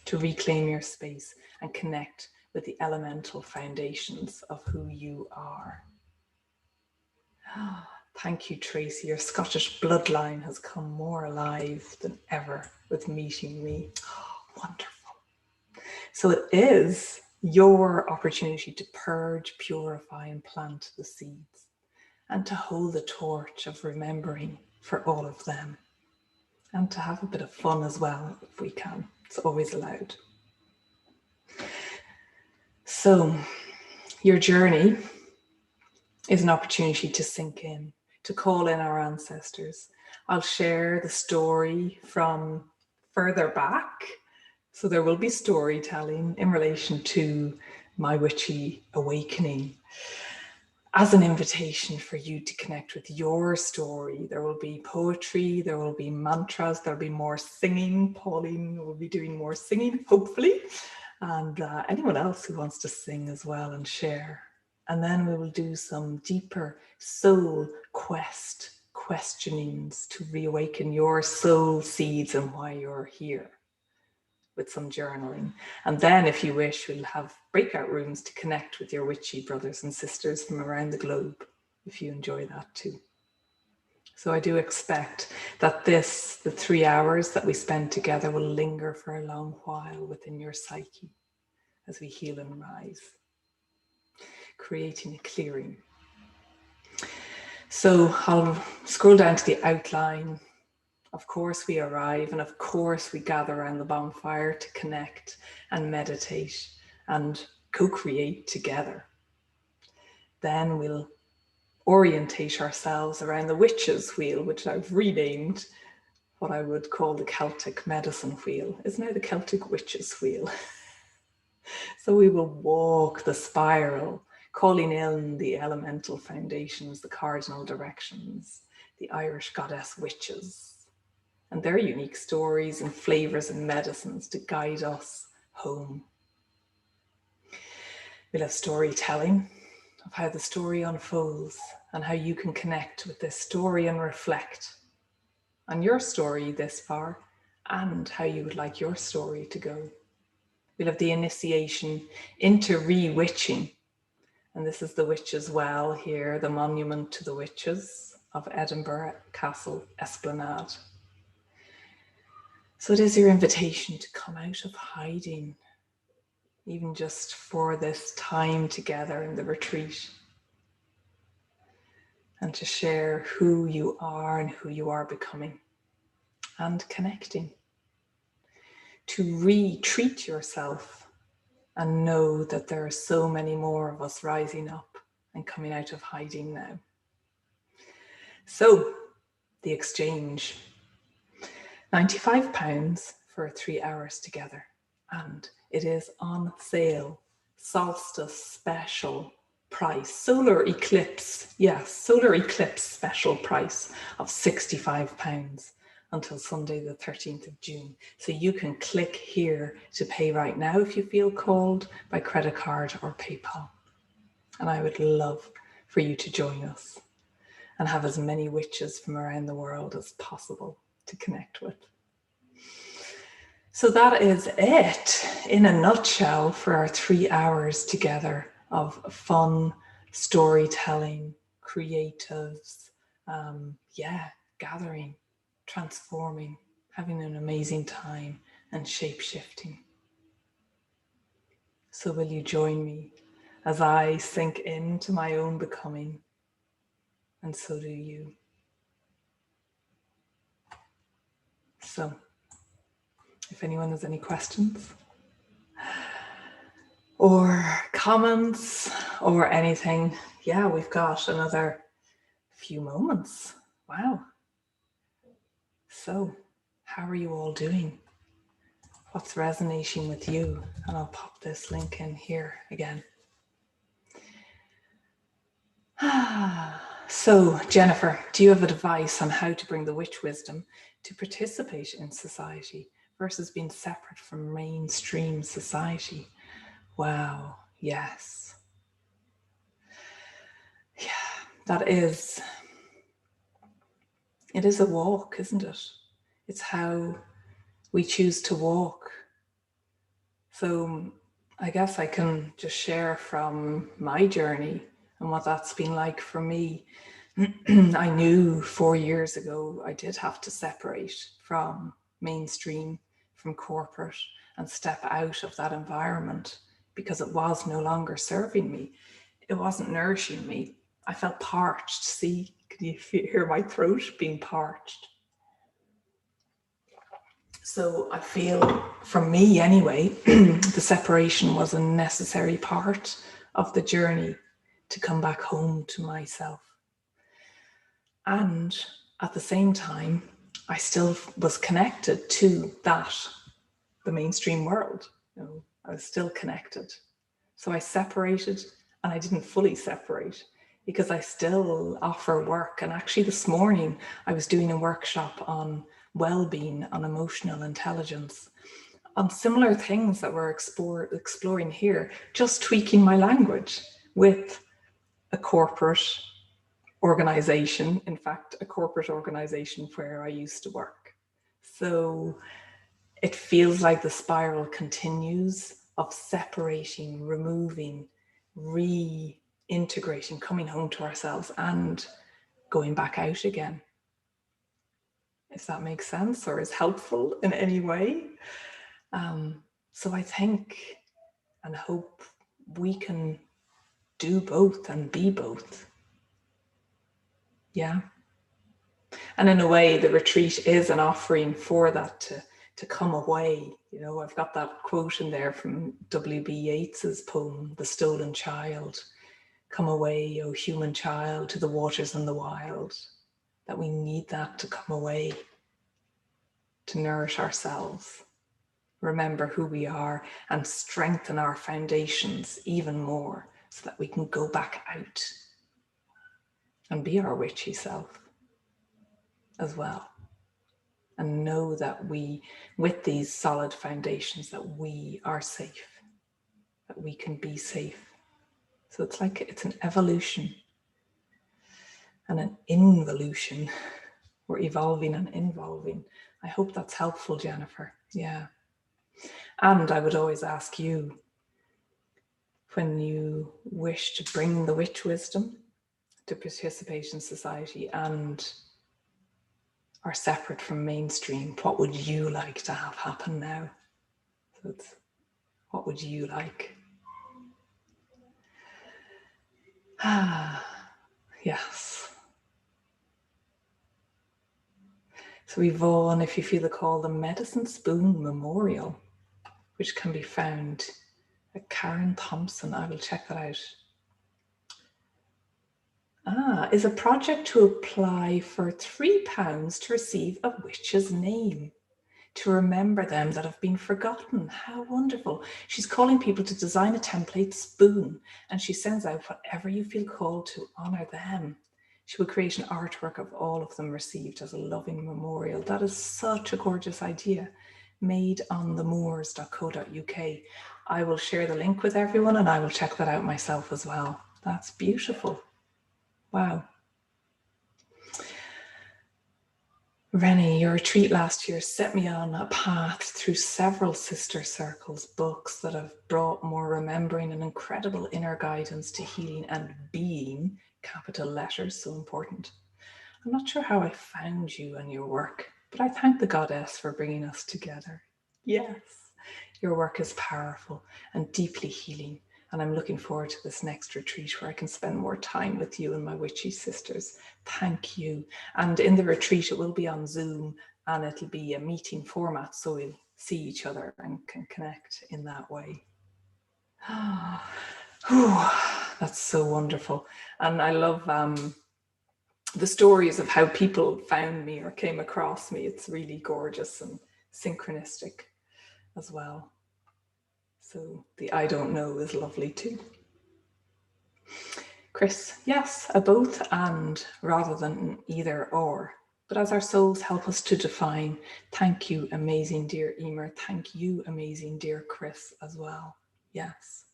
to reclaim your space and connect with the elemental foundations of who you are. Thank you, Tracy. Your Scottish bloodline has come more alive than ever with meeting me. Wonderful. So it is your opportunity to purge, purify, and plant the seeds, and to hold the torch of remembering for all of them, and to have a bit of fun as well if we can. It's always allowed. So your journey is an opportunity to sink in, to call in our ancestors. I'll share the story from further back. So there will be storytelling in relation to my witchy awakening as an invitation for you to connect with your story. There will be poetry, there will be mantras, there'll be more singing. Pauline will be doing more singing, hopefully. And anyone else who wants to sing as well and share. And then we will do some deeper soul questionings to reawaken your soul seeds and why you're here, with some journaling. And then if you wish, we'll have breakout rooms to connect with your witchy brothers and sisters from around the globe, if you enjoy that too. So I do expect that the 3 hours that we spend together will linger for a long while within your psyche as we heal and rise, creating a clearing. So I'll scroll down to the outline. Of course we arrive, and of course we gather around the bonfire to connect and meditate and co-create together. Then we'll orientate ourselves around the witch's wheel, which I've renamed what I would call the Celtic medicine wheel. It's now the Celtic witch's wheel. So we will walk the spiral, calling in the elemental foundations, the cardinal directions, the Irish goddess witches, and their unique stories and flavors and medicines to guide us home. We'll have storytelling of how the story unfolds and how you can connect with this story and reflect on your story this far and how you would like your story to go. We'll have the initiation into re-witching. And this is the witch's well here, the monument to the witches. of Edinburgh Castle Esplanade. So it is your invitation to come out of hiding, even just for this time together in the retreat, and to share who you are and who you are becoming, and connecting, to retreat yourself and know that there are so many more of us rising up and coming out of hiding now. So the exchange, £95 for 3 hours together, and it is on sale, solstice special price, solar eclipse, yes, solar eclipse special price of £65 until Sunday the 13th of June. So you can click here to pay right now if you feel called, by credit card or PayPal. And I would love for you to join us and have as many witches from around the world as possible to connect with. So that is it in a nutshell for our 3 hours together of fun, storytelling, creatives, gathering, transforming, having an amazing time, and shape-shifting. So will you join me as I sink into my own becoming, and so do you. So if anyone has any questions or comments or anything, yeah, we've got another few moments. Wow. So how are you all doing? What's resonating with you? And I'll pop this link in here again. So Jennifer, do you have advice on how to bring the witch wisdom to participate in society versus being separate from mainstream society? Wow, yes. Yeah, it is a walk, isn't it? It's how we choose to walk. So I guess I can just share from my journey and what that's been like for me. I knew 4 years ago I did have to separate from mainstream, from corporate, and step out of that environment because it was no longer serving me. It wasn't nourishing me. I felt parched. See, can you hear my throat being parched? So I feel, for me anyway, the separation was a necessary part of the journey to come back home to myself. And at the same time, I still was connected to the mainstream world. I was still connected. So I separated, and I didn't fully separate because I still offer work. And actually this morning I was doing a workshop on well-being, on emotional intelligence, on similar things that we're exploring here, just tweaking my language with a corporate organization, in fact, a corporate organization where I used to work. So it feels like the spiral continues of separating, removing, reintegrating, coming home to ourselves and going back out again. If that makes sense or is helpful in any way. So I think and hope we can do both and be both. Yeah. And in a way, the retreat is an offering for that to come away. I've got that quote in there from W.B. Yeats's poem, The Stolen Child. Come away, O human child, to the waters and the wild. That we need that to come away, to nourish ourselves, remember who we are, and strengthen our foundations even more so that we can go back out and be our witchy self as well. And know that we, with these solid foundations, that we are safe, that we can be safe. So it's an evolution and an involution. We're evolving and involving. I hope that's helpful, Jennifer. Yeah. And I would always ask you, when you wish to bring the witch wisdom to participate in society and are separate from mainstream, what would you like to have happen now? So it's, what would you like? Yes. So Yvonne, if you feel the call, the Medicine Spoon Memorial, which can be found at Karen Thompson, I will check that out. Is a project to apply for £3 to receive a witch's name, to remember them that have been forgotten. How wonderful. She's calling people to design a template spoon, and she sends out whatever you feel called to honor them. She will create an artwork of all of them received as a loving memorial. That is such a gorgeous idea. madeonthemoors.co.uk. I will share the link with everyone and I will check that out myself as well. That's beautiful. Wow. Rennie, your retreat last year set me on a path through several sister circles, books that have brought more remembering and incredible inner guidance to healing and being, capital letters, so important. I'm not sure how I found you and your work, but I thank the goddess for bringing us together. Yes, your work is powerful and deeply healing, and I'm looking forward to this next retreat where I can spend more time with you and my witchy sisters. Thank you. And in the retreat, it will be on Zoom and it'll be a meeting format, so we'll see each other and can connect in that way. That's so wonderful. And I love the stories of how people found me or came across me. It's really gorgeous and synchronistic as well. So the I don't know is lovely too. Chris, yes, a both and rather than either or. But as our souls help us to define, thank you, amazing dear Emer. Thank you, amazing dear Chris, as well. Yes.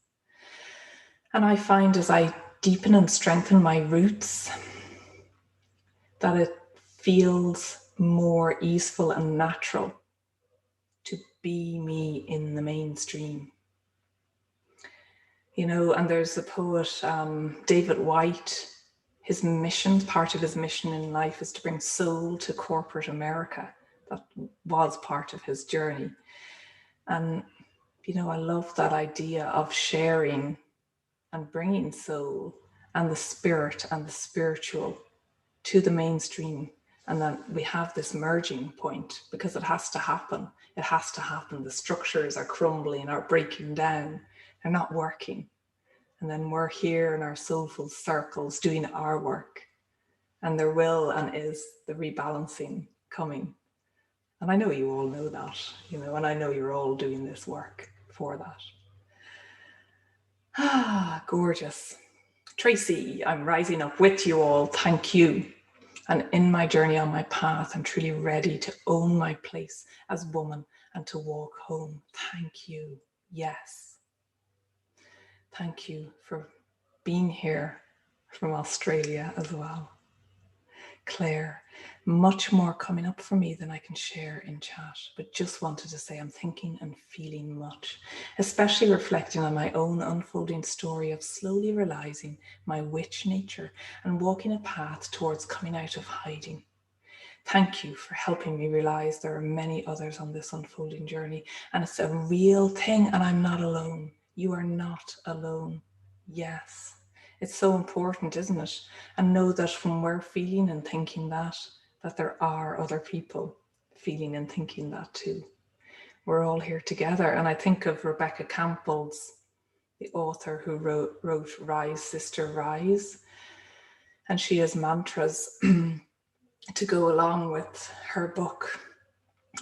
And I find as I deepen and strengthen my roots, that it feels more easeful and natural to be me in the mainstream. You know, and there's the poet David White. His mission, part of his mission in life is to bring soul to corporate America. That was part of his journey. And, you know, I love that idea of sharing and bringing soul and the spirit and the spiritual to the mainstream. And then we have this merging point because it has to happen. It has to happen. The structures are crumbling, are breaking down. They're not working. And then we're here in our soulful circles doing our work. And there will and is the rebalancing coming. And I know you all know that, you know, and I know you're all doing this work for that. Gorgeous. Tracy, I'm rising up with you all. Thank you. And in my journey on my path, I'm truly ready to own my place as woman and to walk home. Thank you. Yes. Thank you for being here from Australia as well. Claire, much more coming up for me than I can share in chat, but just wanted to say I'm thinking and feeling much, especially reflecting on my own unfolding story of slowly realizing my witch nature and walking a path towards coming out of hiding. Thank you for helping me realize there are many others on this unfolding journey, and it's a real thing, and I'm not alone. You are not alone. Yes. It's so important, isn't it? And know that when we're feeling and thinking that there are other people feeling and thinking that too. We're all here together. And I think of Rebecca Campbell's, the author who wrote Rise, Sister, Rise. And she has mantras to go along with her book.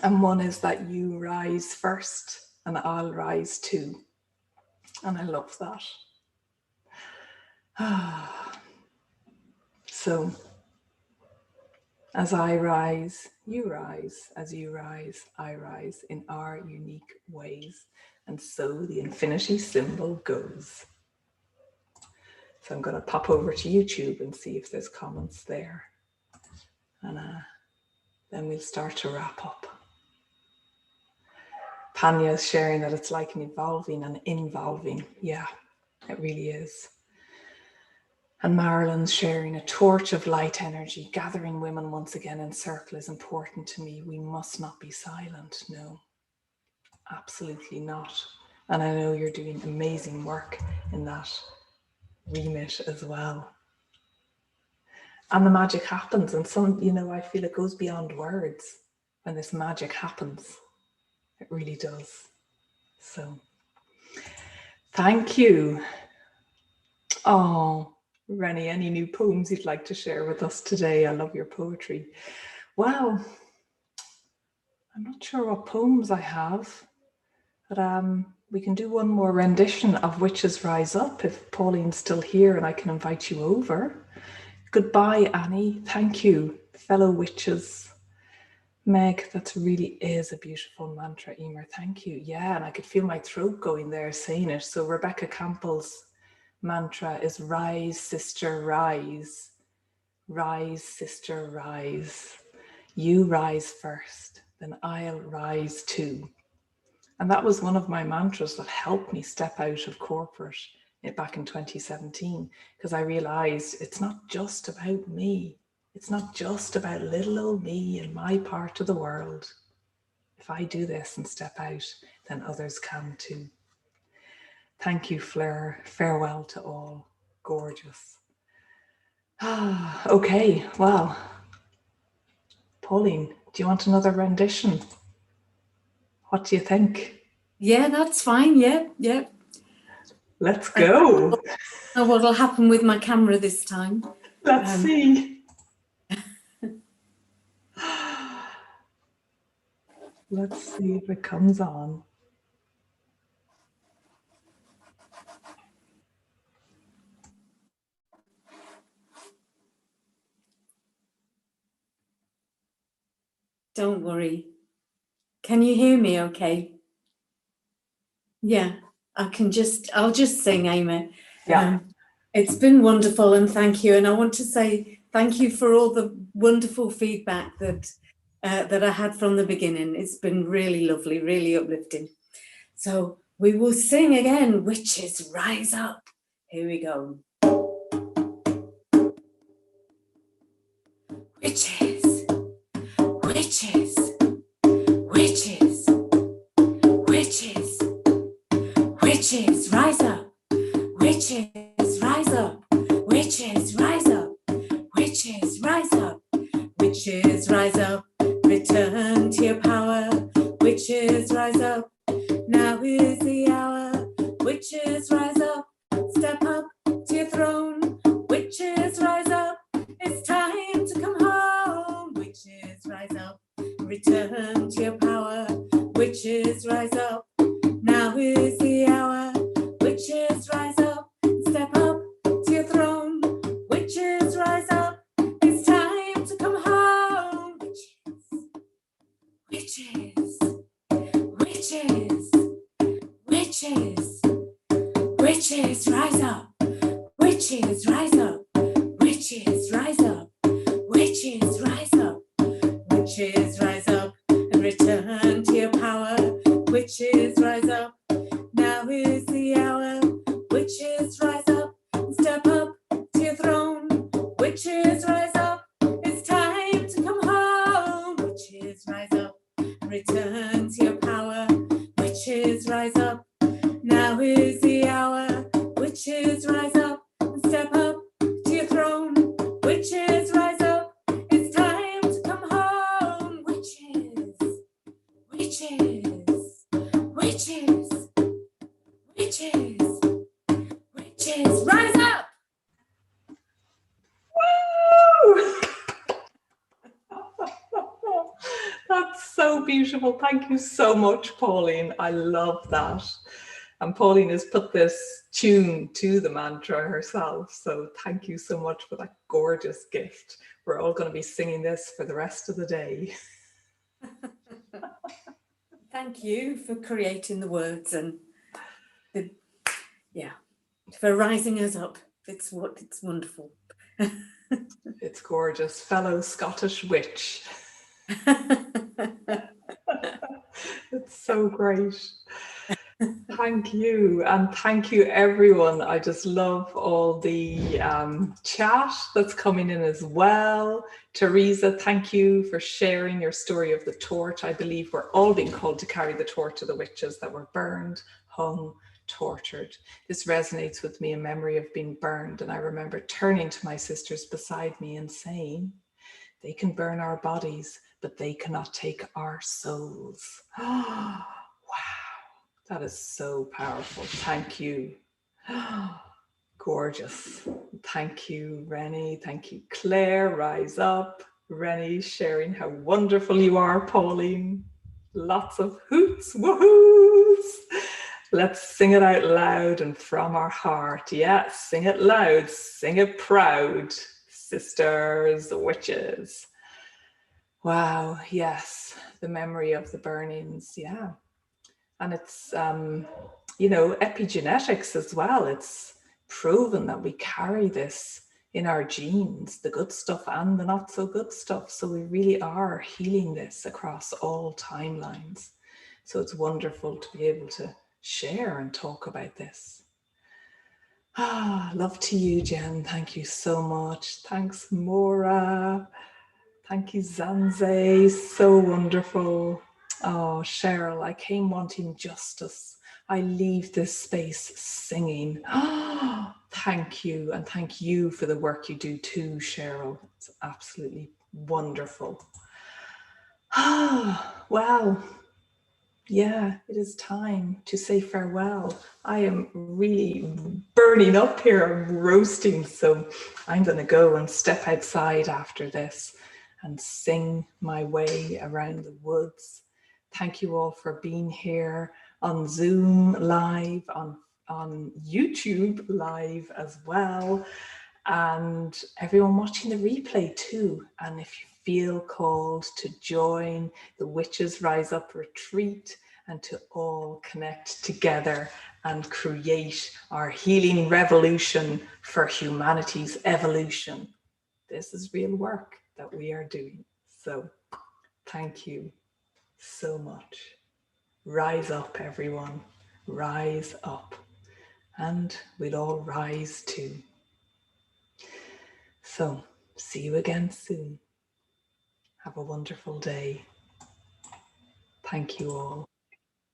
And one is that you rise first and I'll rise too. And I love that. So, as I rise, you rise. As you rise, I rise in our unique ways. And so the infinity symbol goes. So I'm going to pop over to YouTube and see if there's comments there. And then we'll start to wrap up. Panya's sharing that it's like an evolving and involving. Yeah, it really is. And Marilyn's sharing a torch of light energy. Gathering women once again in circle is important to me. We must not be silent. No, absolutely not. And I know you're doing amazing work in that remit as well. And the magic happens. And some, I feel it goes beyond words when this magic happens. It really does. So, thank you. Oh, Rennie, any new poems you'd like to share with us today? I love your poetry. Wow. I'm not sure what poems I have, but we can do one more rendition of Witches Rise Up if Pauline's still here and I can invite you over. Goodbye, Annie. Thank you, fellow witches. Meg, that really is a beautiful mantra, Emer. Thank you. Yeah, and I could feel my throat going there saying it. So Rebecca Campbell's mantra is rise, sister, rise. Rise, sister, rise. You rise first, then I'll rise too. And that was one of my mantras that helped me step out of corporate back in 2017, because I realized it's not just about me. It's not just about little old me and my part of the world. If I do this and step out, then others can too. Thank you, Fleur. Farewell to all. Gorgeous. Okay, well, Pauline, do you want another rendition? What do you think? Yeah, that's fine. Yeah. Let's go. What'll happen with my camera this time? Let's see. Let's see if it comes on. Don't worry. Can you hear me okay? Yeah, I'll just sing, Amy. Yeah. It's been wonderful and thank you. And I want to say thank you for all the wonderful feedback that I had from the beginning. It's been really lovely, really uplifting. So we will sing again, Witches Rise Up. Here we go. Witches, witches, witches, witches, witches, rise up. Witches, rise up. Witches, rise up. Witches, rise up. Witches, rise up. Return to your power. Witches, rise up. Now is the hour. Witches, rise up. Step up to your throne. Witches, rise up. It's time to come home. Witches, rise up. Return to your power. Witches, rise up. Now is the hour. Witches, rise up. Step up to your throne. Witches, rise up. It's time to come home. Witches, witches, witches, witches, rise up. Witches, rise up. Witches, rise up. Witches, rise up. Witches, rise up and return to your power. Witches, rise up. Now is the hour. Witches, rise up and step up to your throne. Witches, rise up. It's time to come home. Witches, rise up and return to your power. Witches, rise up. Now is the hour. Witches, rise up and step up to your throne. Witches, rise up. It's time to come home. Witches, witches, witches, witches, witches, rise up. Woo! That's so beautiful. Thank you so much, Pauline. I love that. And Pauline has put this tune to the mantra herself. So thank you so much for that gorgeous gift. We're all going to be singing this for the rest of the day. Thank you for creating the words and for rising us up. It's wonderful. It's gorgeous. Fellow Scottish witch. It's so great. Thank you. And thank you, everyone. I just love all the chat that's coming in as well. Teresa, thank you for sharing your story of the torch. I believe we're all being called to carry the torch of the witches that were burned, hung, tortured. This resonates with me, a memory of being burned. And I remember turning to my sisters beside me and saying, they can burn our bodies, but they cannot take our souls. Wow. That is so powerful. Thank you. Gorgeous. Thank you, Rennie. Thank you, Claire. Rise up. Rennie sharing how wonderful you are, Pauline. Lots of hoots, woohoos. Let's sing it out loud and from our heart. Yeah, sing it loud, sing it proud. Sisters, witches. Wow, yes, the memory of the burnings. Yeah. And it's, epigenetics as well. It's proven that we carry this in our genes, the good stuff and the not so good stuff. So we really are healing this across all timelines. So it's wonderful to be able to share and talk about this. Love to you, Jen. Thank you so much. Thanks, Maura. Thank you, Zanze. So wonderful. Oh, Cheryl, I came wanting justice. I leave this space singing. Thank you. And thank you for the work you do too, Cheryl. It's absolutely wonderful. Well, yeah, it is time to say farewell. I am really burning up here. I'm roasting. So I'm going to go and step outside after this and sing my way around the woods. Thank you all for being here on Zoom live, on YouTube live as well, and everyone watching the replay too. And if you feel called to join the Witches Rise Up retreat and to all connect together and create our healing revolution for humanity's evolution, this is real work that we are doing. So thank you so much. Rise up, everyone. Rise up. And we'll all rise too. So see you again soon. Have a wonderful day. Thank you all.